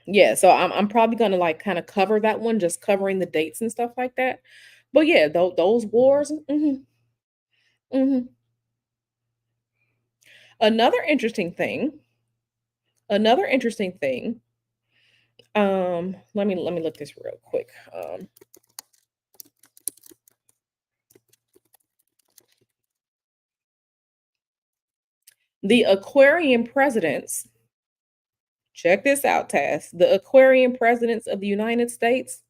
Yeah, so I'm probably gonna like kind of cover that one, just covering the dates and stuff like that. But yeah, those wars. Hmm. Another interesting thing. Another interesting thing. Let me look this real quick. The Aquarian presidents. Check this out, Tass. The Aquarian presidents of the United States,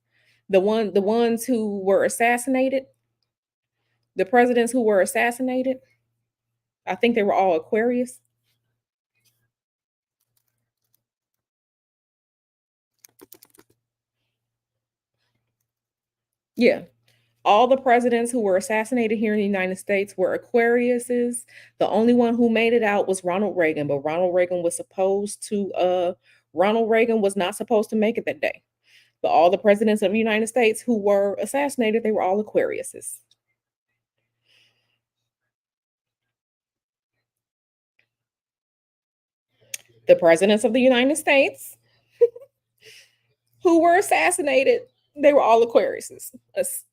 the ones who were assassinated, the presidents who were assassinated. I think they were all Aquarius. Yeah. All the presidents who were assassinated here in the United States were Aquariuses. The only one who made it out was Ronald Reagan, but Ronald Reagan was not supposed to make it that day. But all the presidents of the United States who were assassinated, they were all Aquariuses. The presidents of the United States who were assassinated, they were all Aquariuses,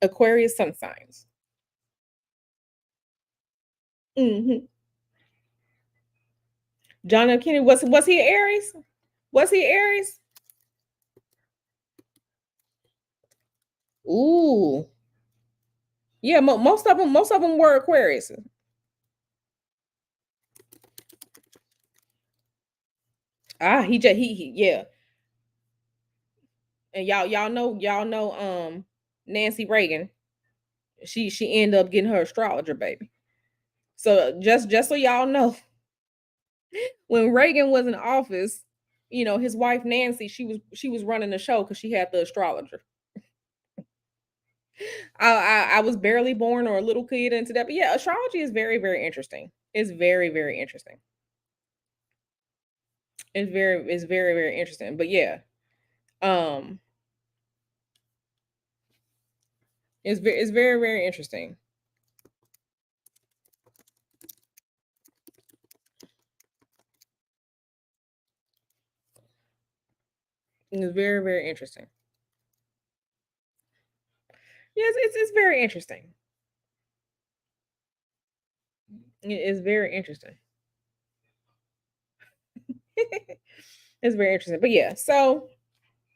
Aquarius sun signs. Hmm. John F. Kennedy was he Aries? Was he Aries? Ooh, yeah. Most of them were Aquarius. Yeah. And y'all know Nancy Reagan. She ended up getting her astrologer baby. So just so y'all know, when Reagan was in office, his wife Nancy, she was running the show because she had the astrologer. I was barely born or a little kid into that, but yeah, astrology is very very interesting. It's very very interesting. It's very very interesting. But yeah, um, it's very very interesting. It's very very interesting. Yes, it's very interesting. It's very interesting. It's very interesting. But yeah, so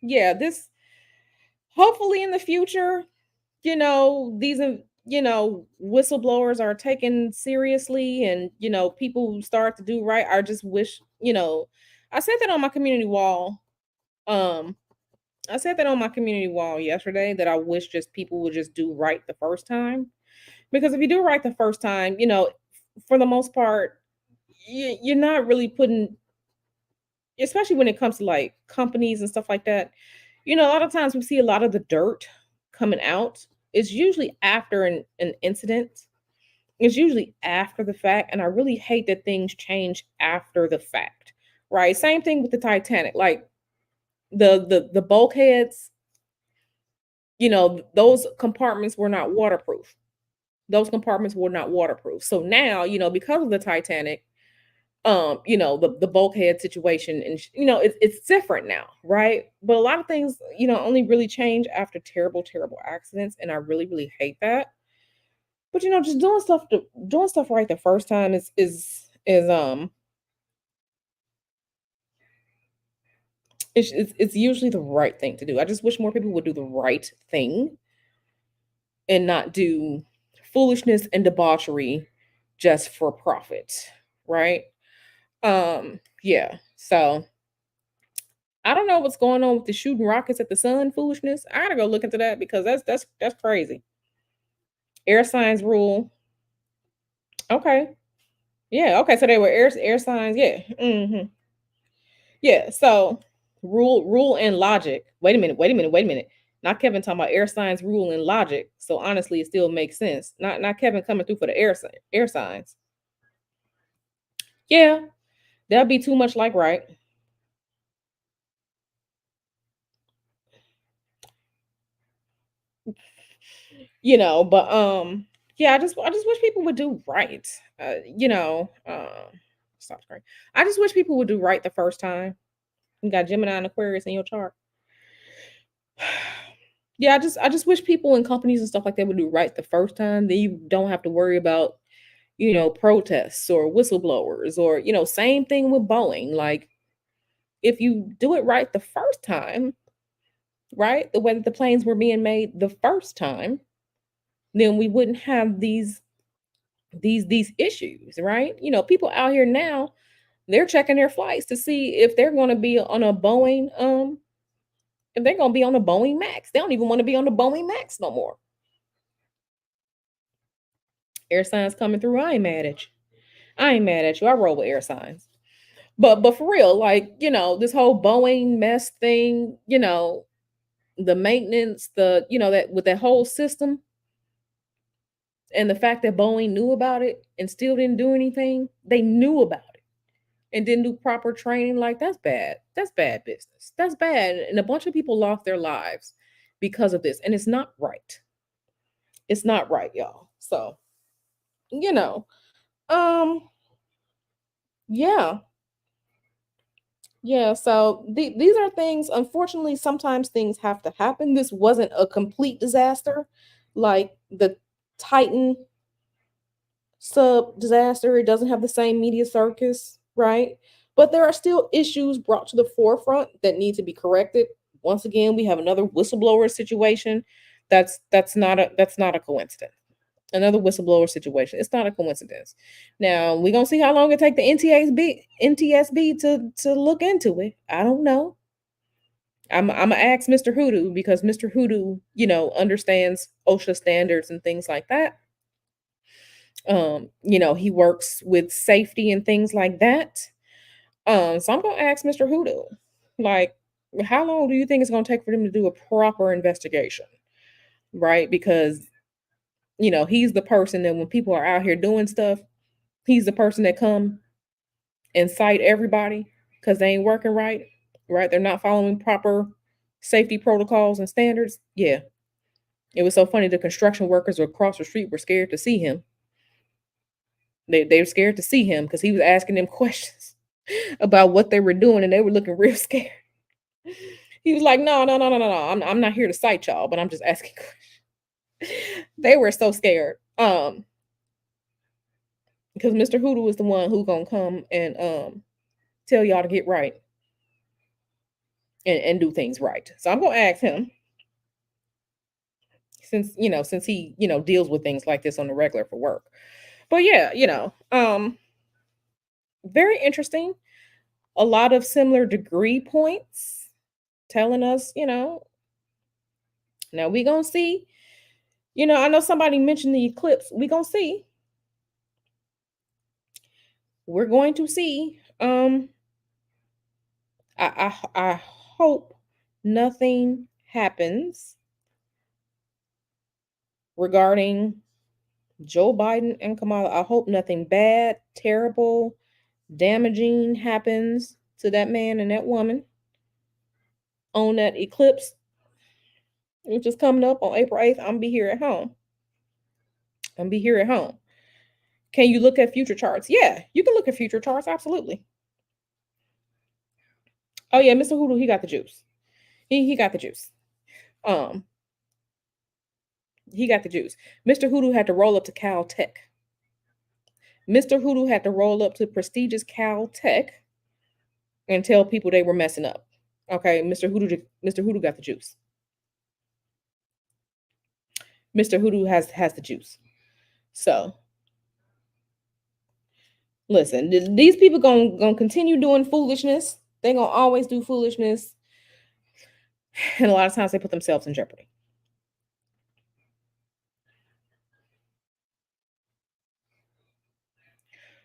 yeah, this hopefully in the future, these whistleblowers are taken seriously, and people start to do right. I just wish, I said that on my community wall. Um, I said that on my community wall yesterday that I wish just people would just do right the first time. Because if you do right the first time, for the most part, you're not really putting, especially when it comes to like companies and stuff like that. A lot of times we see a lot of the dirt coming out. It's usually after an incident. It's usually after the fact. And I really hate that things change after the fact. Right. Same thing with the Titanic. Like the bulkheads, those compartments were not waterproof. Those compartments were not waterproof. So now, because of the Titanic, the bulkhead situation, and it's different now, right? But a lot of things, only really change after terrible terrible accidents, and I really really hate that. But just doing stuff right the first time is it's usually the right thing to do. I just wish more people would do the right thing and not do foolishness and debauchery just for profit, right? Yeah. So I don't know what's going on with the shooting rockets at the sun foolishness. I gotta go look into that because that's crazy. Air signs rule. Okay. Yeah. Okay. So they were air signs. Yeah. Yeah. So rule and logic. Wait a minute. Wait a minute. Wait a minute. Not Kevin talking about air signs, rule, and logic. So honestly, it still makes sense. Not Kevin coming through for the air signs. Yeah, that'd be too much like right. But yeah, I just wish people would do right. Stop screen. I just wish people would do right the first time. You got Gemini and Aquarius in your chart. Yeah, I just wish people and companies and stuff like that would do right the first time. Then you don't have to worry about, protests or whistleblowers or, same thing with Boeing. Like if you do it right the first time, right? The way that the planes were being made the first time, then we wouldn't have these issues, right? People out here now, they're checking their flights to see if they're going to be on a Boeing if they're going to be on a Boeing Max. They don't even want to be on the Boeing Max no more. Air signs coming through. I ain't mad at you. I ain't mad at you. I roll with air signs. But for real, like, this whole Boeing mess thing, the maintenance, that with that whole system, and the fact that Boeing knew about it and still didn't do anything. They knew about it and didn't do proper training. Like, that's bad. That's bad business. That's bad. And a bunch of people lost their lives because of this. And it's not right. It's not right, y'all. So, you know, um, yeah. Yeah, so these are things, unfortunately, sometimes things have to happen. This wasn't a complete disaster like the Titan sub disaster. It doesn't have the same media circus, right? But there are still issues brought to the forefront that need to be corrected. Once again, we have another whistleblower situation. That's not a coincidence. Another whistleblower situation. It's not a coincidence. Now we're gonna see how long it take the NTSB to look into it. I don't know. I'm gonna ask Mr. Hoodoo because Mr. Hoodoo, understands OSHA standards and things like that. He works with safety and things like that. So I'm gonna ask Mr. Hoodoo, like, how long do you think it's gonna take for them to do a proper investigation? Right? Because he's the person that when people are out here doing stuff, he's the person that come and cite everybody because they ain't working right, right? They're not following proper safety protocols and standards. Yeah. It was so funny. The construction workers across the street were scared to see him. They were scared to see him because he was asking them questions about what they were doing, and they were looking real scared. He was like, "No, no, no, no, no, no. I'm not here to cite y'all, but I'm just asking questions." They were so scared. Because Mr. Hoodoo is the one who gonna come and tell y'all to get right and do things right. So I'm gonna ask him since he deals with things like this on the regular for work. But yeah, very interesting. A lot of similar degree points telling us, now we gonna see. I know somebody mentioned the eclipse. We gonna see. We're going to see. I hope nothing happens regarding Joe Biden and Kamala. I hope nothing bad, terrible, damaging happens to that man and that woman on that eclipse, which is coming up on April 8th. I'm gonna be here at home. I'm gonna be here at home. Can you look at future charts? Yeah, you can look at future charts, absolutely. Oh yeah, Mr. Hoodoo, he got the juice. He got the juice. Um, he got the juice. Mr. Hoodoo had to roll up to Caltech. Mr. Hoodoo had to roll up to prestigious Caltech and tell people they were messing up. Okay, Mr. Hoodoo got the juice. Mr. Hoodoo has the juice. So listen, these people gonna continue doing foolishness. They gonna always do foolishness, and a lot of times they put themselves in jeopardy.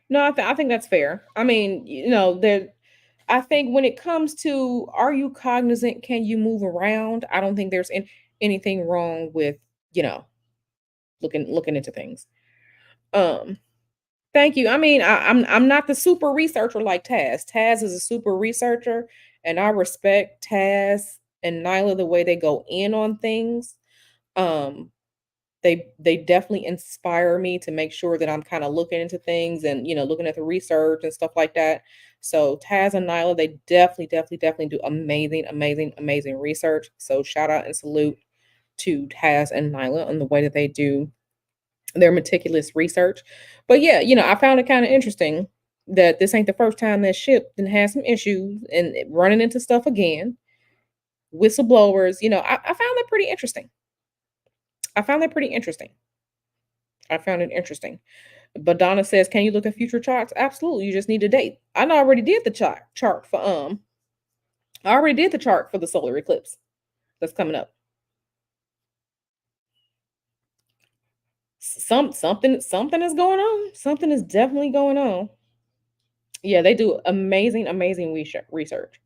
No, I think that's fair. I mean, there. I think when it comes to are you cognizant, can you move around? I don't think there's anything wrong with you know looking into things. Um, Thank you. I mean, I'm not the super researcher like Taz. Taz is a super researcher, and I respect Taz and Nyla the way they go in on things. Um, they definitely inspire me to make sure that I'm kind of looking into things and looking at the research and stuff like that. So Taz and Nyla, they definitely do amazing, amazing, amazing research. So shout out and salute to Taz and Nyla on the way that they do their meticulous research. But yeah, I found it kind of interesting that this ain't the first time that ship then had some issues and running into stuff again. Whistleblowers, I found that pretty interesting. I found that pretty interesting. I found it interesting. But Donna says, "Can you look at future charts?" Absolutely. You just need a date. Already did the chart for I already did the chart for the solar eclipse that's coming up. Something is going on. Something is definitely going on. Yeah, they do amazing, amazing research.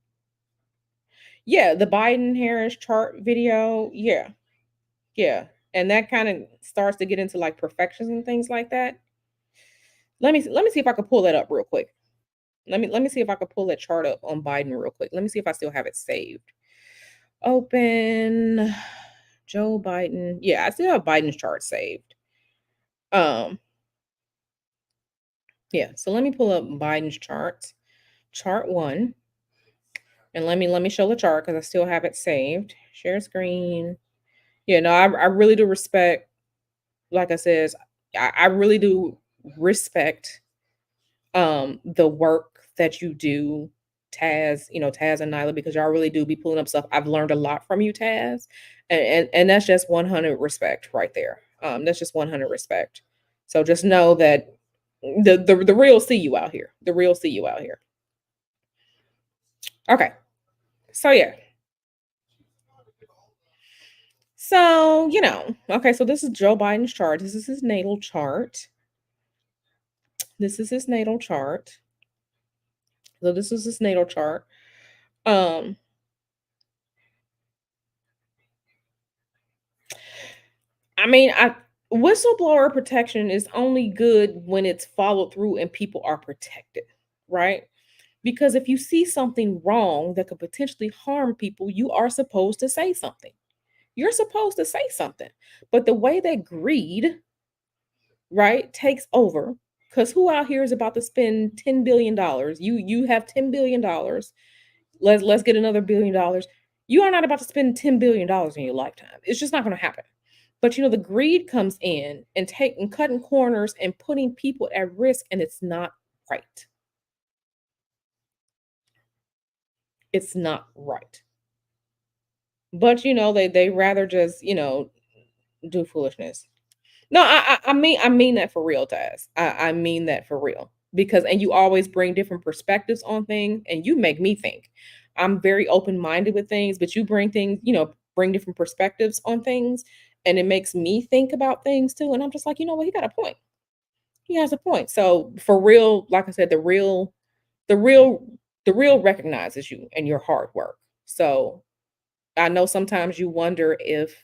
Yeah, the Biden Harris chart video. Yeah, yeah. And that kind of starts to get into like perfections and things like that. Let me see if I can pull that up real quick. Let me see if I can pull that chart up on Biden real quick. Let me see if I still have it saved. Open Joe Biden. Yeah, I still have Biden's chart saved. Um, yeah, so let me pull up Biden's chart. Chart one. And let me show the chart because I still have it saved. Share screen. Yeah, no, I really do respect, like I says, I really do respect the work that you do, Taz, Taz and Nyla, because y'all really do be pulling up stuff. I've learned a lot from you, Taz. And that's just 100 respect right there. That's just 100 respect. So just know that the real see you out here. The real see you out here. Okay. So yeah. So, okay, so this is Joe Biden's chart. This is his natal chart. This is his natal chart. So this is his natal chart. Um, I mean, whistleblower protection is only good when it's followed through and people are protected, right? Because if you see something wrong that could potentially harm people, you are supposed to say something. You're supposed to say something. But the way that greed, right, takes over, because who out here is about to spend $10 billion? You have $10 billion. Let's get another $1 billion. You are not about to spend $10 billion in your lifetime. It's just not going to happen. But the greed comes in and taking cutting corners and putting people at risk, and it's not right. It's not right. But they rather just do foolishness. No, I mean that for real, Taz. I mean that for real. Because and you always bring different perspectives on things and you make me think. I'm very open-minded with things, but you bring things, bring different perspectives on things and it makes me think about things too. And I'm just like, you know what, he got a point. He has a point. So for real, like I said, the real, the real recognizes you and your hard work. So I know sometimes you wonder if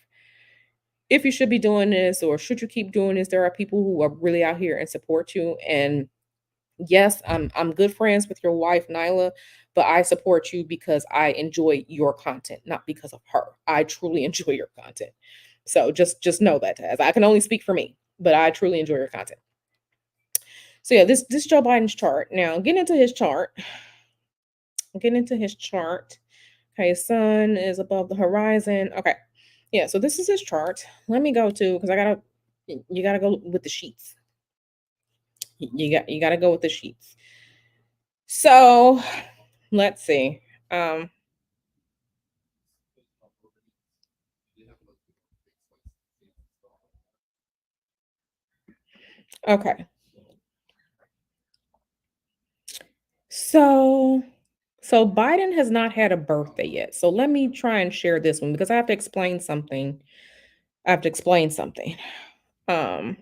you should be doing this or should you keep doing this. There are people who are really out here and support you. And yes, I'm good friends with your wife, Nyla, but I support you because I enjoy your content, not because of her. I truly enjoy your content. So just know that, Taz. I can only speak for me, but I truly enjoy your content. So yeah, this Joe Biden's chart. Now, getting into his chart. Getting into his chart. Okay, sun is above the horizon. Okay. Yeah, so this is his chart. Let me go to because you gotta go with the sheets. You gotta go with the sheets. So let's see. Um, okay. So so Biden has not had a birthday yet. So let me try and share this one because I have to explain something. I have to explain something. Um,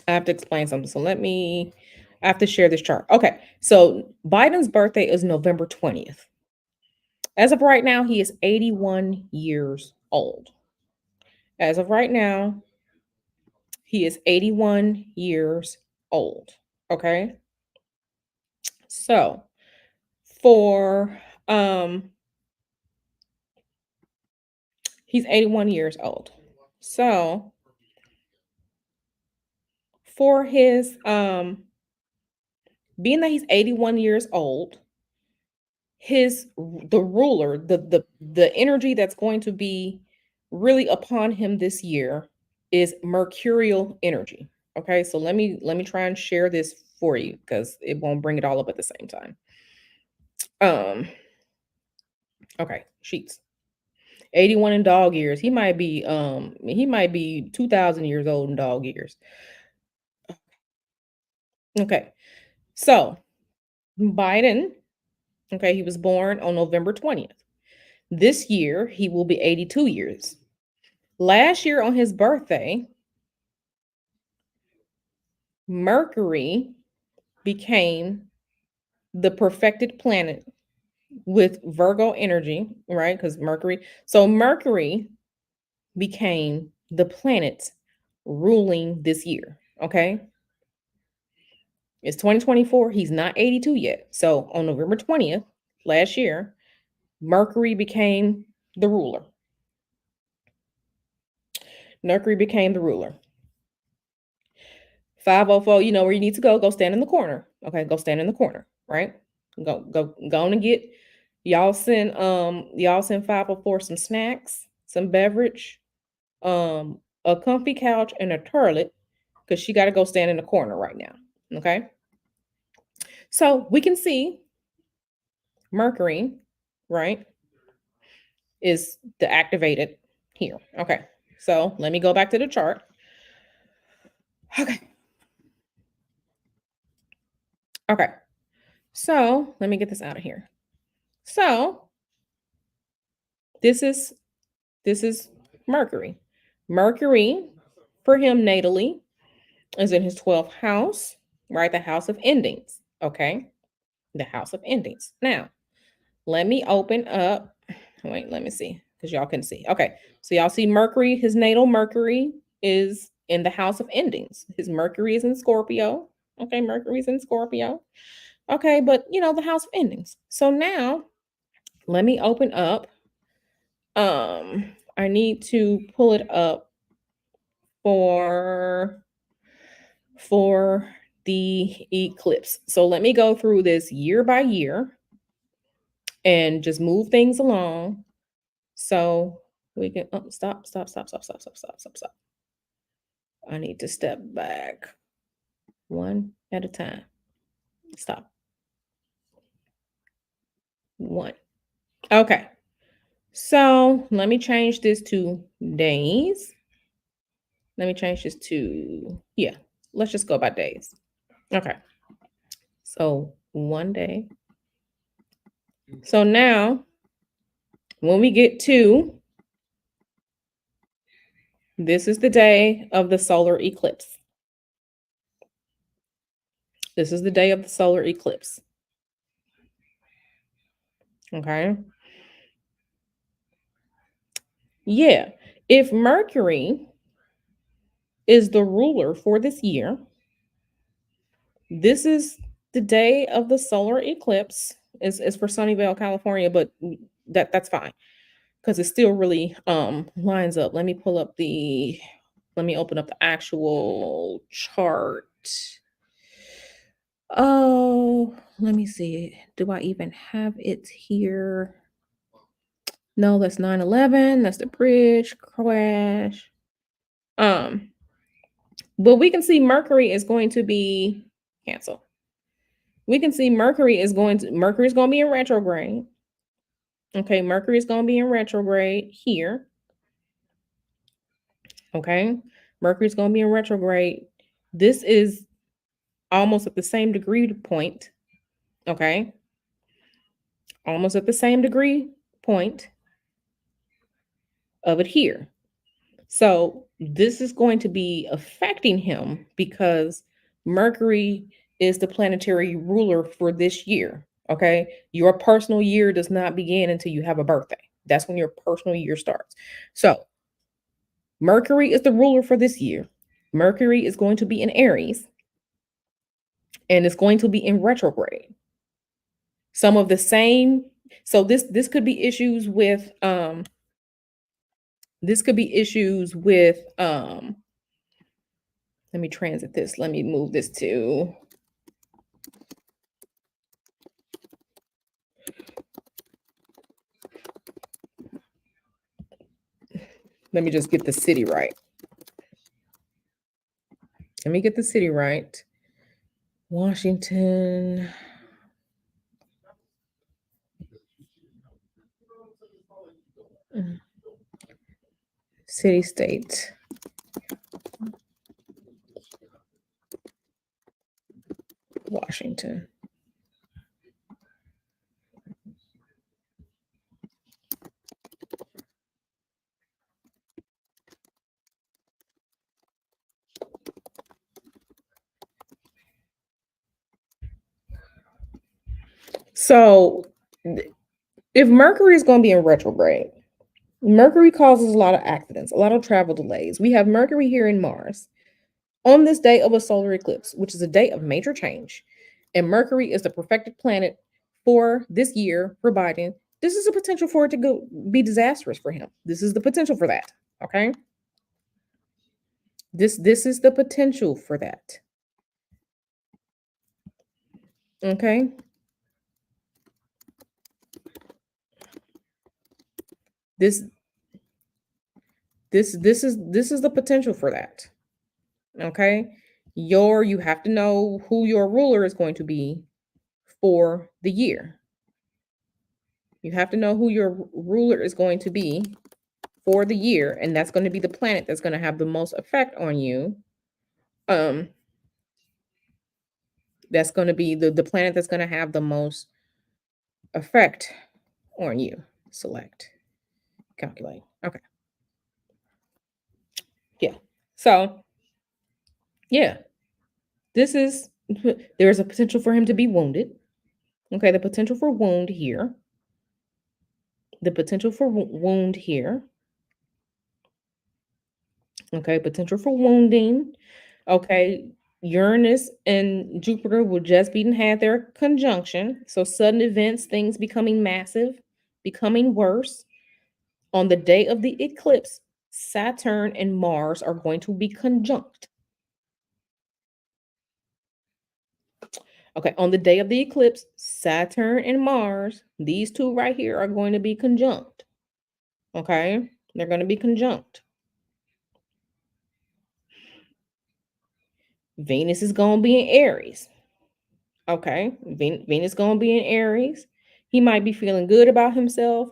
I have to explain something. So I have to share this chart. Okay. So Biden's birthday is November 20th. As of right now, he is 81 years old. As of right now, he is 81 years old. Okay. So for he's 81 years old. So for his being that he's 81 years old, the ruler, the energy that's going to be really upon him this year is mercurial energy. Okay, so let me try and share this for you because it won't bring it all up at the same time. Um, okay, sheets. 81 in dog years. He might be 2000 years old in dog years. Okay. So, Biden, okay, he was born on November 20th. This year he will be 82 years. Last year on his birthday, Mercury became the perfected planet with Virgo energy, right? Because Mercury became the planet ruling this year. Okay. It's 2024. He's not 82 yet. So on November 20th last year, Mercury became the ruler. Mercury became the ruler. 504, you know where you need to go stand in the corner. Okay, go stand in the corner, right? Go on and get y'all send 504 some snacks, some beverage, a comfy couch and a toilet, because she got to go stand in the corner right now. Okay. So we can see Mercury, right, is deactivated here. Okay. So let me go back to the chart. Okay. Okay. So let me get this out of here. So this is Mercury. Mercury for him natally is in his 12th house, right? The house of endings. Okay. The house of endings. Now, let me open up. Wait, let me see. Because y'all can see. Okay. So y'all see Mercury, his natal Mercury is in the house of endings. His Mercury is in Scorpio. Okay, Mercury's in Scorpio. Okay, but the house of endings. So now let me open up. I need to pull it up for the eclipse. So let me go through this year by year and just move things along so we can stop. I need to step back one at a time. Stop. One. Okay. So let me change this to days. Let me change this to, yeah, let's just go by days. Okay. So 1 day. So now when we get to, this is the day of the solar eclipse. This is the day of the solar eclipse. Okay. Yeah. If Mercury is the ruler for this year, this is the day of the solar eclipse. Is for Sunnyvale, California, but that's fine because it still really lines up. Let me open up the actual chart. Oh, let me see. Do I even have it here? No, that's 9/11. That's the bridge crash. But we can see Mercury is going to be cancel. We can see Mercury's going to be in retrograde. Okay, Mercury is going to be in retrograde here. Okay, Mercury's going to be in retrograde. This is almost at the same degree point. Okay, almost at the same degree point of it here. So this is going to be affecting him because Mercury is the planetary ruler for this year. Okay. Your personal year does not begin until you have a birthday. That's when your personal year starts. So Mercury is the ruler for this year. Mercury is going to be in Aries and it's going to be in retrograde. Some of the same. So this could be issues with let me transit this. Let me move this to, let me just get the city right. Let me get the city right. Washington. City, state. Washington. So if Mercury is going to be in retrograde, Mercury causes a lot of accidents, a lot of travel delays. We have Mercury here in Mars on this day of a solar eclipse, which is a day of major change. And Mercury is the perfected planet for this year, providing this is a potential for it to go be disastrous for him. This is the potential for that. Okay. This is the potential for that. Okay. This this is the potential for that. Okay. You have to know who your ruler is going to be for the year. You have to know who your ruler is going to be for the year, and that's going to be the planet that's going to have the most effect on you. Um, that's going to be the planet that's going to have the most effect on you. Select, calculate. Okay. Yeah. So, yeah, this is there's a potential for him to be wounded. Okay, the potential for wound here. The potential for wound here. Okay, potential for wounding. Okay, Uranus and Jupiter will just be had their conjunction. So sudden events, things becoming massive, becoming worse. On the day of the eclipse, Saturn and Mars are going to be conjunct. Okay, on the day of the eclipse, Saturn and Mars, these two right here are going to be conjunct. Okay, they're going to be conjunct. Venus is going to be in Aries. Okay, Venus gonna be in Aries. He might be feeling good about himself.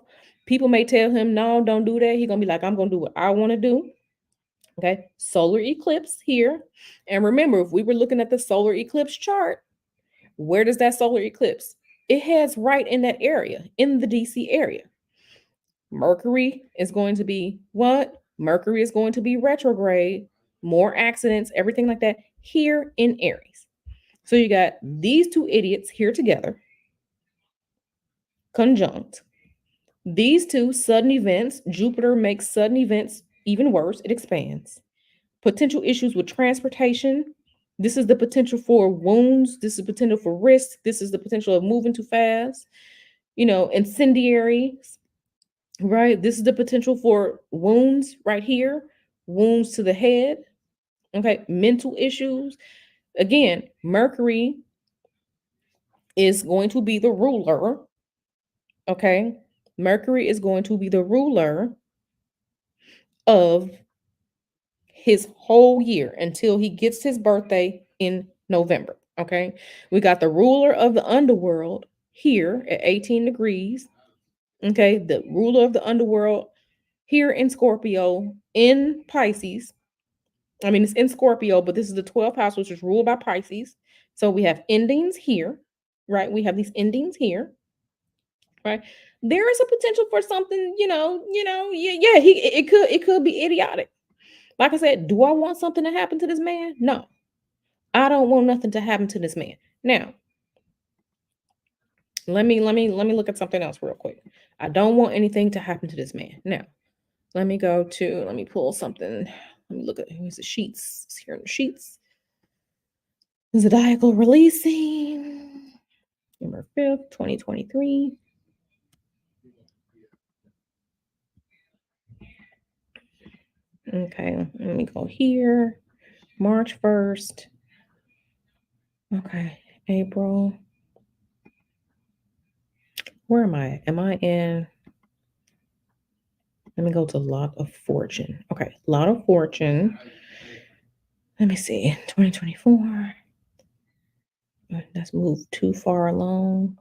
People may tell him, "No, don't do that." He's gonna be like, "I'm gonna do what I want to do." Okay, solar eclipse here, and remember, if we were looking at the solar eclipse chart, where does that solar eclipse? It heads right in that area, in the DC area. Mercury is going to be what? Mercury is going to be retrograde, more accidents, everything like that here in Aries. So you got these two idiots here together conjunct. These two sudden events, Jupiter makes sudden events even worse, it expands. Potential issues with transportation. This is the potential for wounds. This is potential for risk. This is the potential of moving too fast. Incendiaries, right? This is the potential for wounds right here, wounds to the head. Okay, mental issues. Again, Mercury is going to be the ruler. Okay, Mercury is going to be the ruler of his whole year until he gets his birthday in November. Okay. We got the ruler of the underworld here at 18 degrees. Okay. The ruler of the underworld here in Scorpio, in Pisces. I mean, it's in Scorpio, but this is the 12th house, which is ruled by Pisces. So we have endings here, right? We have these endings here, right? There is a potential for something, yeah, it could be idiotic. Like I said, do I want something to happen to this man? No, I don't want nothing to happen to this man. Now, let me look at something else real quick. I don't want anything to happen to this man. Now, let me pull something. Let me look at here's the sheets. It's here in the sheets. Zodiacal releasing November 5th, 2023. Okay, let me go here. March 1st. Okay, April. Where am I? Am I in? Let me go to Lot of Fortune. Okay, Lot of Fortune. Let me see. 2024. Let's move too far along.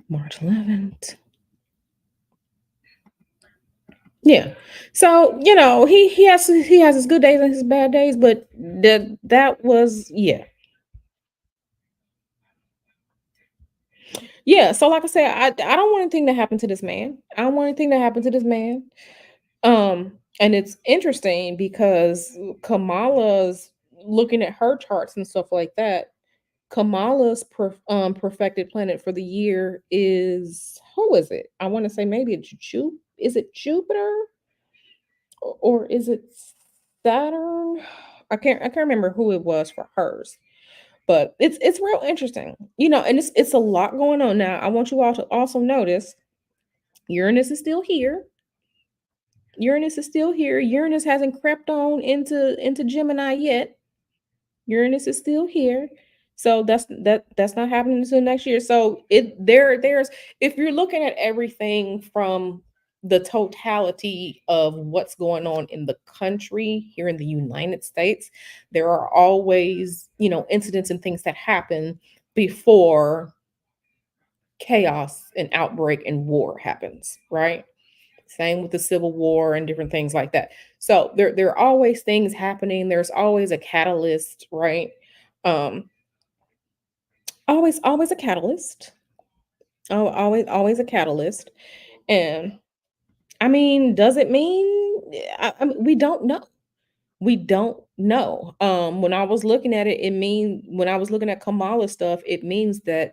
March 11th. Yeah. So, he has his good days and his bad days, but that was yeah. Yeah, so like I said, I don't want anything to happen to this man. I don't want anything to happen to this man. And it's interesting because Kamala's looking at her charts and stuff like that. Kamala's perfected planet for the year is, who is it? I want to say maybe it's is it Jupiter, or is it Saturn? I can't remember who it was for hers. But it's real interesting. And it's a lot going on now. I want you all to also notice Uranus is still here. Uranus is still here. Uranus hasn't crept on into Gemini yet. Uranus is still here. So that's not happening until next year. So there's, if you're looking at everything from the totality of what's going on in the country here in the United States, there are always, incidents and things that happen before chaos and outbreak and war happens, right? Same with the Civil War and different things like that. So there are always things happening. There's always a catalyst, right? Um, always a catalyst. Oh, always a catalyst. And I mean, does it mean, I mean, we don't know. We don't know. When I was looking at it, when I was looking at Kamala stuff, it means that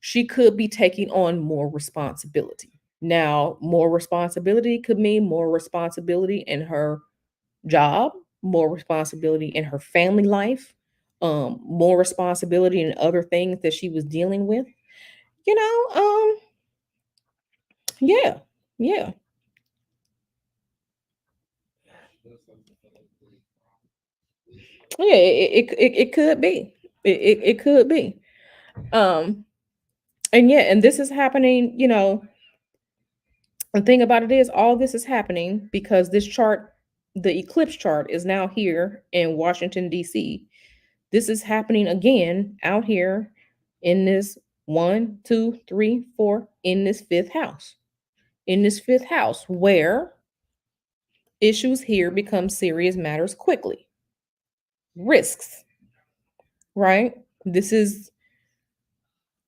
she could be taking on more responsibility. Now, more responsibility could mean more responsibility in her job, more responsibility in her family life, more responsibility in other things that she was dealing with. You know, yeah, yeah, yeah. It could be. It could be. Um, and yeah, and this is happening. The thing about it is, all this is happening because this chart, the eclipse chart, is now here in Washington D.C. This is happening again out here in this one, two, three, four, in this fifth house. In this fifth house, where issues here become serious matters quickly. Risks, right? This is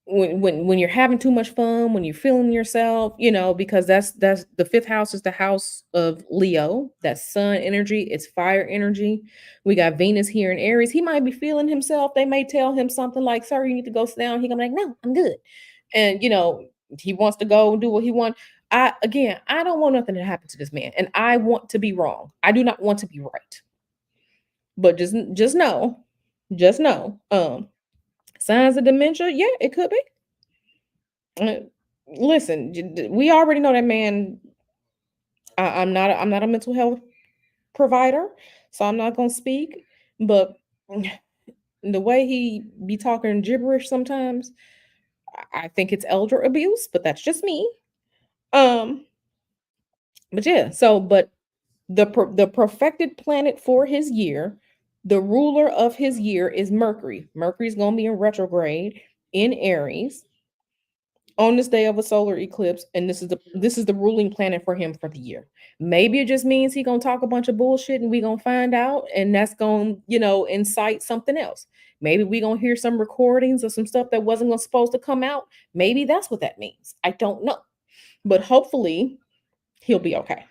when you're having too much fun, when you're feeling yourself, because that's the fifth house is the house of Leo. That's sun energy, it's fire energy. We got Venus here in Aries. He might be feeling himself. They may tell him something like, "Sir, you need to go sit down." He gonna be like, "No, I'm good." And he wants to go and do what he wants. I don't want nothing to happen to this man, and I want to be wrong. I do not want to be right. But just know, signs of dementia, yeah, it could be. Uh, Listen, we already know that man. I'm not a mental health provider, so I'm not gonna speak. But the way he be talking gibberish sometimes, I think it's elder abuse. But that's just me. Um, but yeah. But the perfected planet for his year, the ruler of his year is Mercury. Mercury's gonna be in retrograde in Aries on this day of a solar eclipse, and this is the ruling planet for him for the year. Maybe it just means he gonna talk a bunch of bullshit and we gonna find out, and that's gonna incite something else. Maybe we gonna hear some recordings of some stuff that wasn't gonna supposed to come out. Maybe that's what that means. I don't know, but hopefully he'll be okay.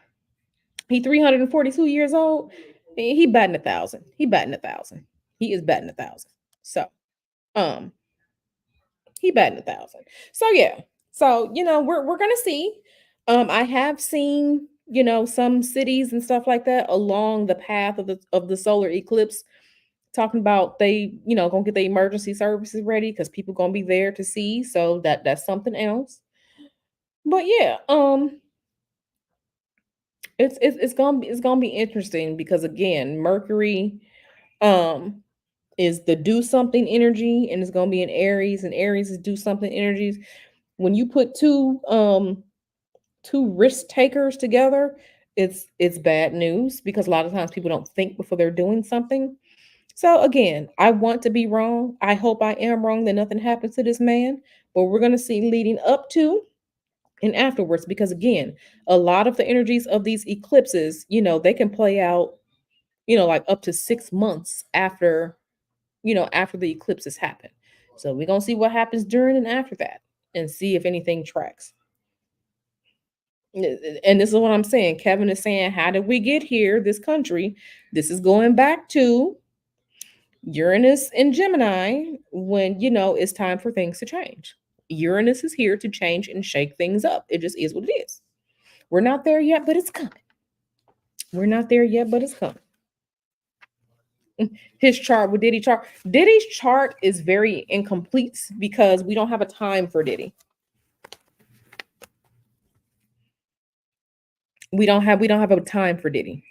He 342 years old. He batting 1,000. He batting 1,000. He is batting 1,000. So um he batting 1,000. So yeah. So we're gonna see. I have seen some cities and stuff like that along the path of the solar eclipse talking about they gonna get the emergency services ready because people gonna be there to see. So that's something else. But yeah, it's gonna be interesting because again, Mercury um is the do something energy, and it's gonna be in Aries, and Aries is do something energies. When you put two risk takers together, it's bad news because a lot of times people don't think before they're doing something. So again, I want to be wrong. I hope I am wrong that nothing happens to this man, but we're gonna see leading up to and afterwards because again, a lot of the energies of these eclipses, they can play out, like up to 6 months after the eclipses happen. So we're gonna see what happens during and after that and see if anything tracks. And this is what I'm saying. Kevin is saying, how did we get here? This country. This is going back to Uranus in Gemini when it's time for things to change. Uranus is here to change and shake things up. It just is what it is. We're not there yet, but it's coming. We're not there yet, but it's coming. His chart with Diddy chart. Diddy's chart is very incomplete because we don't have a time for Diddy. We don't have a time for Diddy.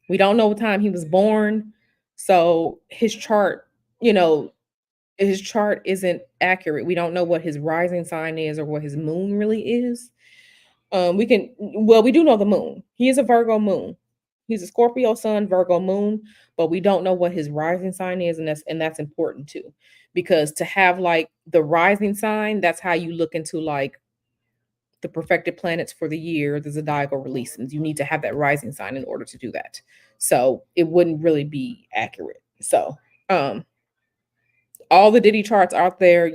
We don't know what time he was born. So you know, his chart isn't accurate. We don't know what his rising sign is or what his moon really is. We do know the moon. He is a Virgo moon. He's a Scorpio sun, Virgo moon, but we don't know what his rising sign is, and that's important too. Because to have like the rising sign, that's how you look into like the perfected planets for the year, the zodiacal releases. You need to have that rising sign in order to do that. So it wouldn't really be accurate. So all the Diddy charts out there,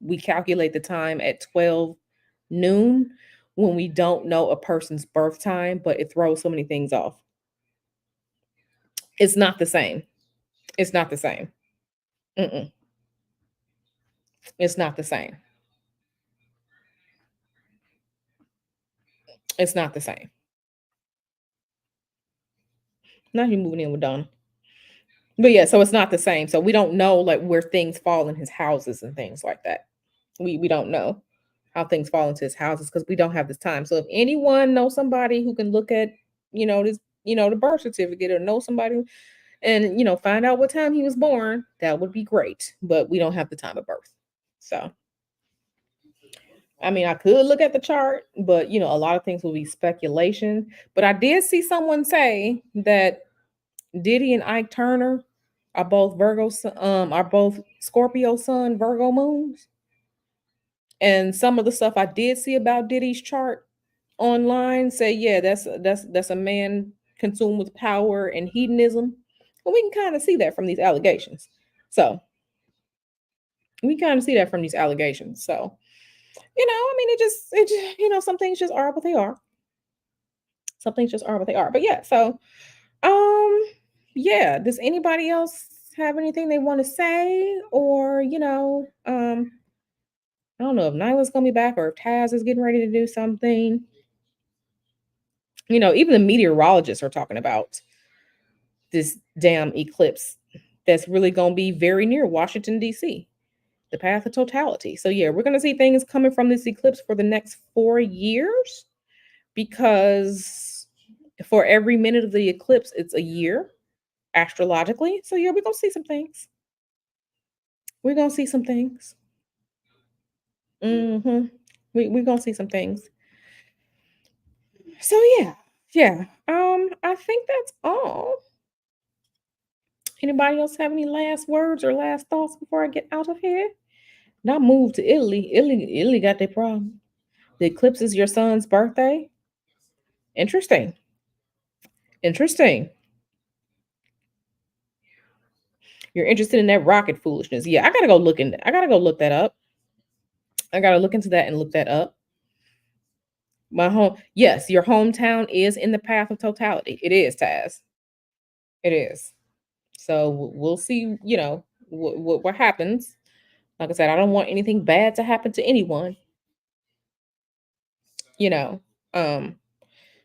we calculate the time at 12 noon when we don't know a person's birth time, but it throws so many things off. It's not the same. It's not the same. Mm-mm. It's not the same. It's not the same. Now you're moving in with Donna. But yeah, so it's not the same. So we don't know like where things fall in his houses and things like that. We don't know how things fall into his houses because we don't have this time. So if anyone knows somebody who can look at, this, the birth certificate or know somebody and find out what time he was born, that would be great. But we don't have the time of birth. So I mean, I could look at the chart, but a lot of things will be speculation. But I did see someone say that Diddy and Ike Turner are both Scorpio sun, Virgo moons. And some of the stuff I did see about Diddy's chart online say, yeah, that's a man consumed with power and hedonism. And we can kind of see that from these allegations. So we kind of see that from these allegations. So, I mean, some things just are what they are. Some things just are what they are. But yeah, so um, yeah. Does anybody else have anything they want to say? Or, I don't know if Nyla's gonna be back or if Taz is getting ready to do something. Even the meteorologists are talking about this damn eclipse that's really gonna be very near Washington, D.C., the path of totality. So yeah, we're gonna see things coming from this eclipse for the next 4 years because for every minute of the eclipse, it's a year astrologically. So yeah, we're gonna see some things. We're gonna see some things. hmm we're gonna see some things. So yeah, yeah. I think that's all. Anybody else have any last words or last thoughts before I get out of here? Not move to Italy. Italy got their problem. The eclipse is your son's birthday. Interesting. Interesting. You're interested in that rocket foolishness. Yeah, I gotta go look that up. I gotta look into that and look that up. Yes, your hometown is in the path of totality. It is, Taz. It is. So we'll see, what happens. Like I said, I don't want anything bad to happen to anyone, you know. Um,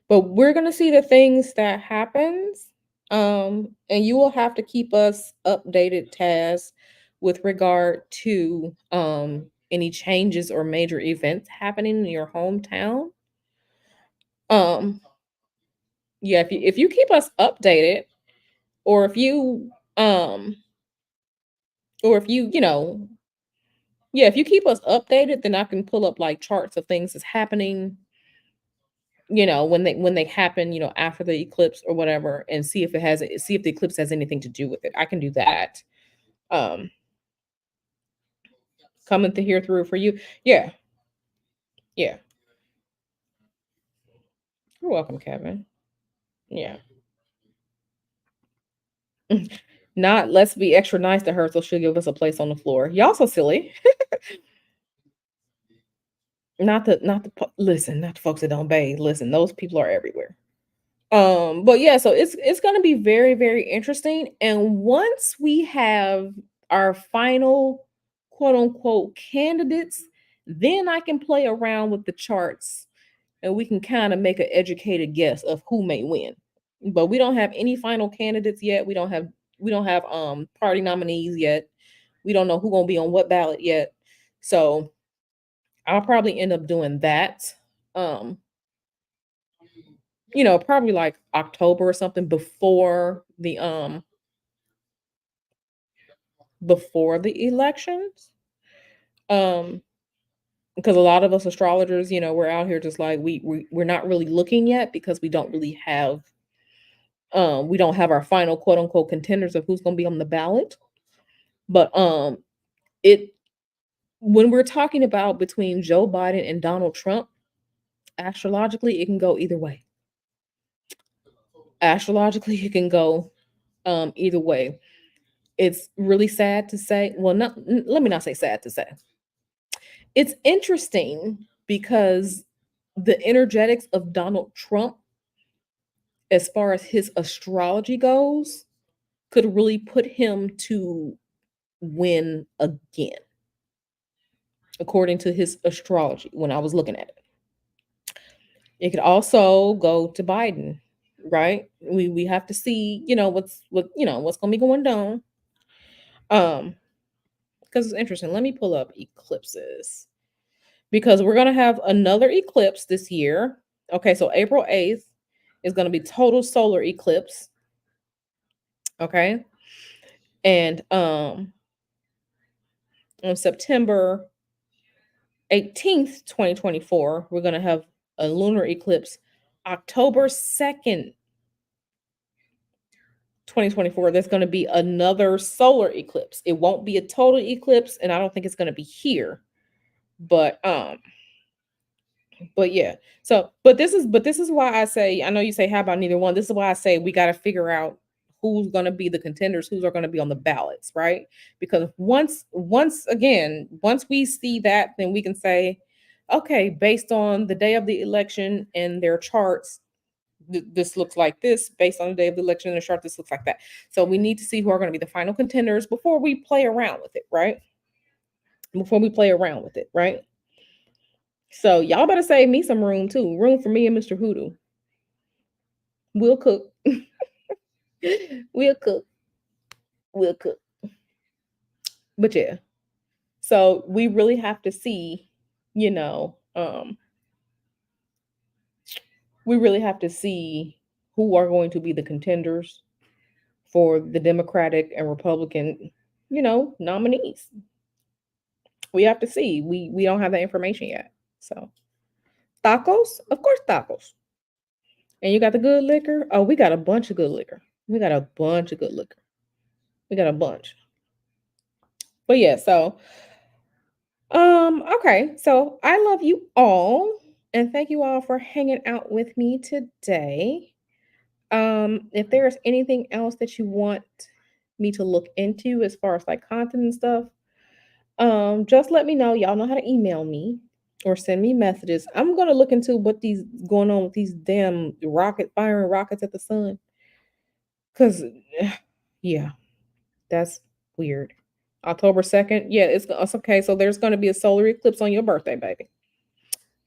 but we're gonna see the things that happens. And you will have to keep us updated, Taz, with regard to any changes or major events happening in your hometown. Um, yeah, if you keep us updated, or um if if you keep us updated, then I can pull up like charts of things that's happening, when they happen, after the eclipse or whatever, and see if the eclipse has anything to do with it. I can do that. Um Coming to here through for you. Yeah, yeah. You're welcome, Kevin. Yeah. Not let's be extra nice to her so she'll give us a place on the floor. Y'all so silly. Not the folks that don't bathe. Listen, those people are everywhere. But yeah, so it's gonna be very, very interesting. And once we have our final quote unquote candidates, then I can play around with the charts and we can kind of make an educated guess of who may win. But we don't have any final candidates yet. We don't have party nominees yet. We don't know who gonna be on what ballot yet. So I'll probably end up doing that. Um, probably like October or something before the elections. Um, because a lot of us astrologers, we're out here just like we're not really looking yet because we don't have our final quote unquote contenders of who's going to be on the ballot. But it when we're talking about between Joe Biden and Donald Trump, astrologically it can go either way. Astrologically it can go either way. It's really sad to say. Well, not let me not say sad to say. It's interesting because the energetics of Donald Trump, as far as his astrology goes, could really put him to win again, according to his astrology when I was looking at it. It could also go to Biden, right? We have to see, what's gonna be going down. Um, because it's interesting. Let me pull up eclipses. Because we're going to have another eclipse this year. Okay, so April 8th is going to be total solar eclipse. Okay. And on September 18th, 2024, we're going to have a lunar eclipse. October 2nd, 2024, there's going to be another solar eclipse. It won't be a total eclipse, and I don't think it's going to be here. But yeah. So, but this is why I say, I know you say how about neither one. This is why I say we got to figure out who's going to be the contenders, who's are going to be on the ballots, right? Because once we see that, then we can say, okay, based on the day of the election and their charts, this looks like this. Based on the day of the election and the chart, this looks like that. So we need to see who are going to be the final contenders before we play around with it, right? Before we play around with it, right? So y'all better save me some room too. Room for me and Mr. Hoodoo. We'll cook. we'll cook. We'll cook. But yeah. So we really have to see, you know, we really have to see who are going to be the contenders for the Democratic and Republican, nominees. We have to see. We don't have that information yet. So tacos, of course, tacos. And you got the good liquor. Oh, we got a bunch of good liquor. We got a bunch of good liquor. We got a bunch. But yeah, so okay. So I love you all and thank you all for hanging out with me today. If there's anything else that you want me to look into as far as like content and stuff, just let me know. Y'all know how to email me or send me messages. I'm gonna look into what these going on with these damn firing rockets at the sun. Cause yeah, that's weird. October 2nd. Yeah, it's okay. So there's gonna be a solar eclipse on your birthday, baby.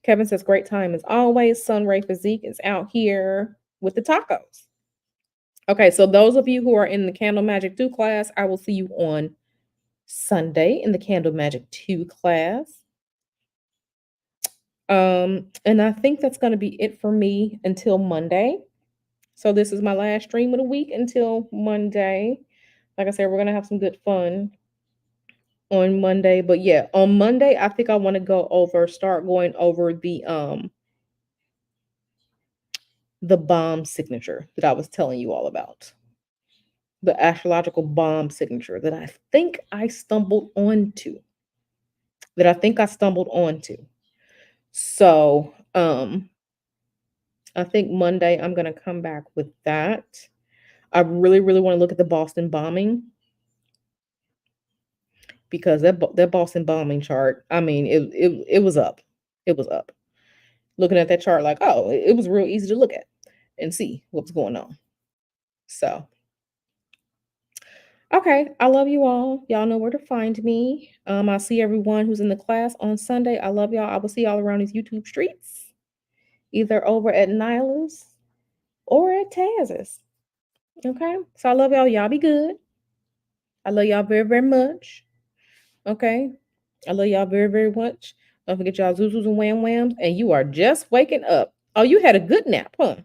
Kevin says, great time as always. Sunray Physique is out here with the tacos. Okay, so those of you who are in the Candle Magic 2 class, I will see you on Sunday in the Candle Magic 2 class. And I think that's going to be it for me until Monday. So this is my last stream of the week until Monday. Like I said, we're going to have some good fun on Monday. But yeah, on Monday, I think I want to start going over the bomb signature that I was telling you all about. The astrological bomb signature that I think I stumbled onto. So, I think Monday I'm going to come back with that. I really, really want to look at the Boston bombing because that Boston bombing chart, I mean, it was up. It was up. Looking at that chart like, oh, it was real easy to look at. and see what's going on. So, okay, I love you all. Y'all know where to find me. I'll see everyone who's in the class on Sunday. I love y'all. I will see y'all around these YouTube streets, either over at Nyla's or at Taz's. Okay, so I love y'all. Y'all be good. I love y'all very, very much. Okay, I love y'all very, very much. Don't forget y'all zuzus and wham whams. And you are just waking up. Oh, you had a good nap, huh?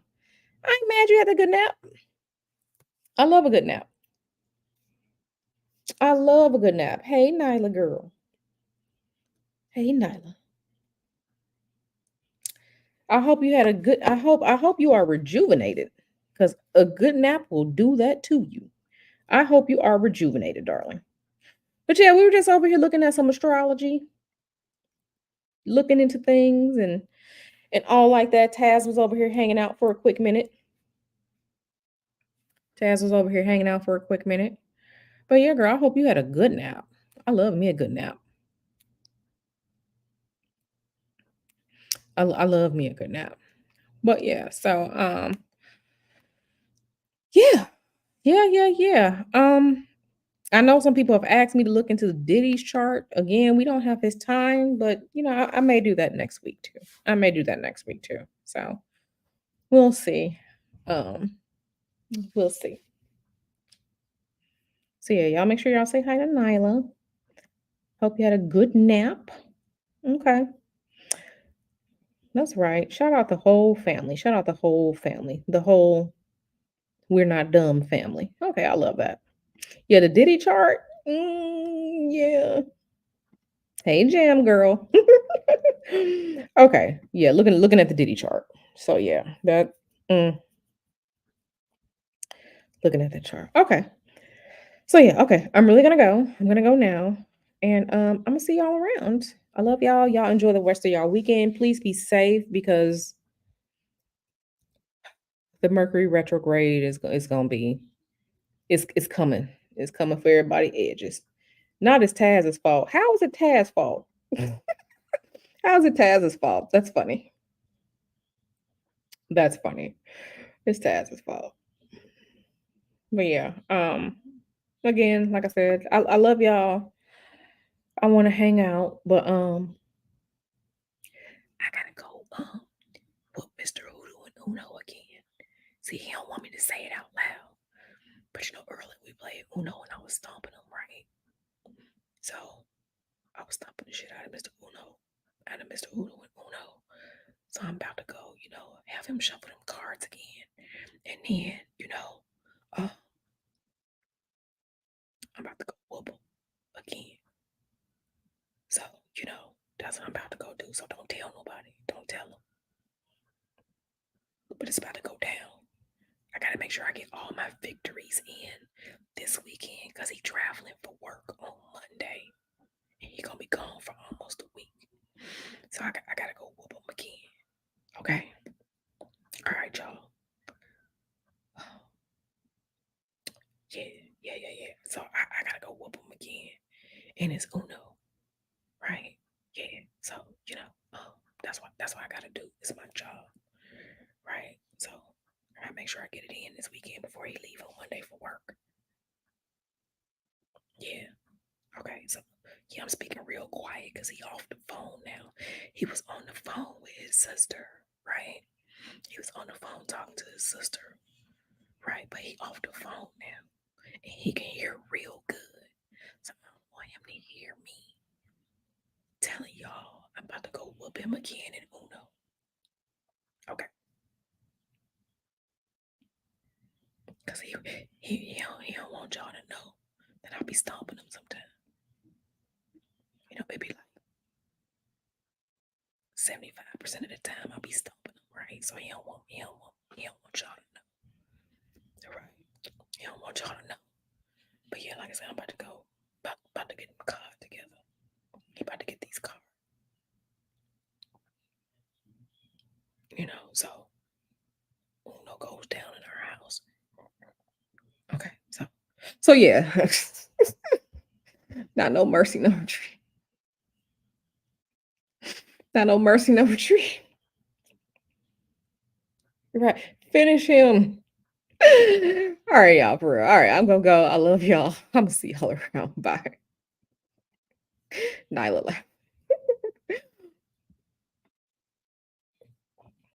I ain't mad you had a good nap. I love a good nap. I love a good nap. Hey, Nyla girl. Hey, Nyla. I hope you had a good. I hope you are rejuvenated, because a good nap will do that to you. I hope you are rejuvenated, darling. But yeah, we were just over here looking at some astrology, looking into things and all like that. Taz was over here hanging out for a quick minute. Taz was over here hanging out for a quick minute. But yeah, girl, I hope you had a good nap. I love me a good nap. I love me a good nap. But yeah, so yeah, yeah. I know some people have asked me to look into Diddy's chart. Again, we don't have his time, but I may do that next week too. I may do that next week too. So we'll see. Um, we'll see. So yeah, y'all make sure y'all say hi to Nyla. Hope you had a good nap. Okay. That's right. Shout out the whole family. Shout out the whole family. The whole we're not dumb family. Okay, I love that. Yeah, the Diddy chart. Yeah. Hey, Jam girl. Okay. Yeah, looking at the Diddy chart. So yeah, that looking at that chart. Okay. So yeah, okay. I'm really gonna go. I'm gonna go now. And I'm gonna see y'all around. I love y'all. Y'all enjoy the rest of y'all weekend. Please be safe because the Mercury retrograde is gonna be it's coming. It's coming for everybody edges. Not as Taz's fault. How is it Taz's fault? How is it Taz's fault? That's funny. That's funny. It's Taz's fault. But yeah, again, like I said, I love y'all. I want to hang out, but I gotta go put Mr. Hoodoo and Uno again. See, he don't want me to say it out loud. But earlier we played Uno and I was stomping him, right? So I was stomping the shit out of Mr. Uno, out of Mr. Hoodoo and Uno. So I'm about to go, have him shuffle them cards again. And then, uh, I'm about to go whoop him again. So, that's what I'm about to go do. So don't tell nobody. Don't tell them. But it's about to go down. I gotta make sure I get all my victories in this weekend because he's traveling for work on Monday. And he's gonna be gone for almost a week. So I gotta go whoop him again. Okay. All right, y'all. Yeah. So I gotta go whoop him again. And it's Uno. Right? Yeah. So, that's what I gotta do. It's my job. Right? So I gotta make sure I get it in this weekend before he leave on Monday for work. Yeah. Okay. So yeah, I'm speaking real quiet because he off the phone now. He was on the phone with his sister, right? He was on the phone talking to his sister, right? But he off the phone now. And he can hear real good. So I don't want him to hear me telling y'all I'm about to go whoop him again in Uno. Okay. Because he don't want y'all to know that I'll be stomping him sometime. Maybe like 75% of the time I'll be stomping him, right? So he don't want y'all to know. Right. He don't want y'all to know. But yeah, like I said, I'm about to go. About to get the card together. He about to get these cards. So Uno goes down in our house. Okay, so yeah. Not no mercy, no retreat. Not no mercy, no retreat. Right. Finish him. All right, y'all, for real. All right, I'm gonna go. I love y'all. I'm gonna see y'all around. Bye. Nyla.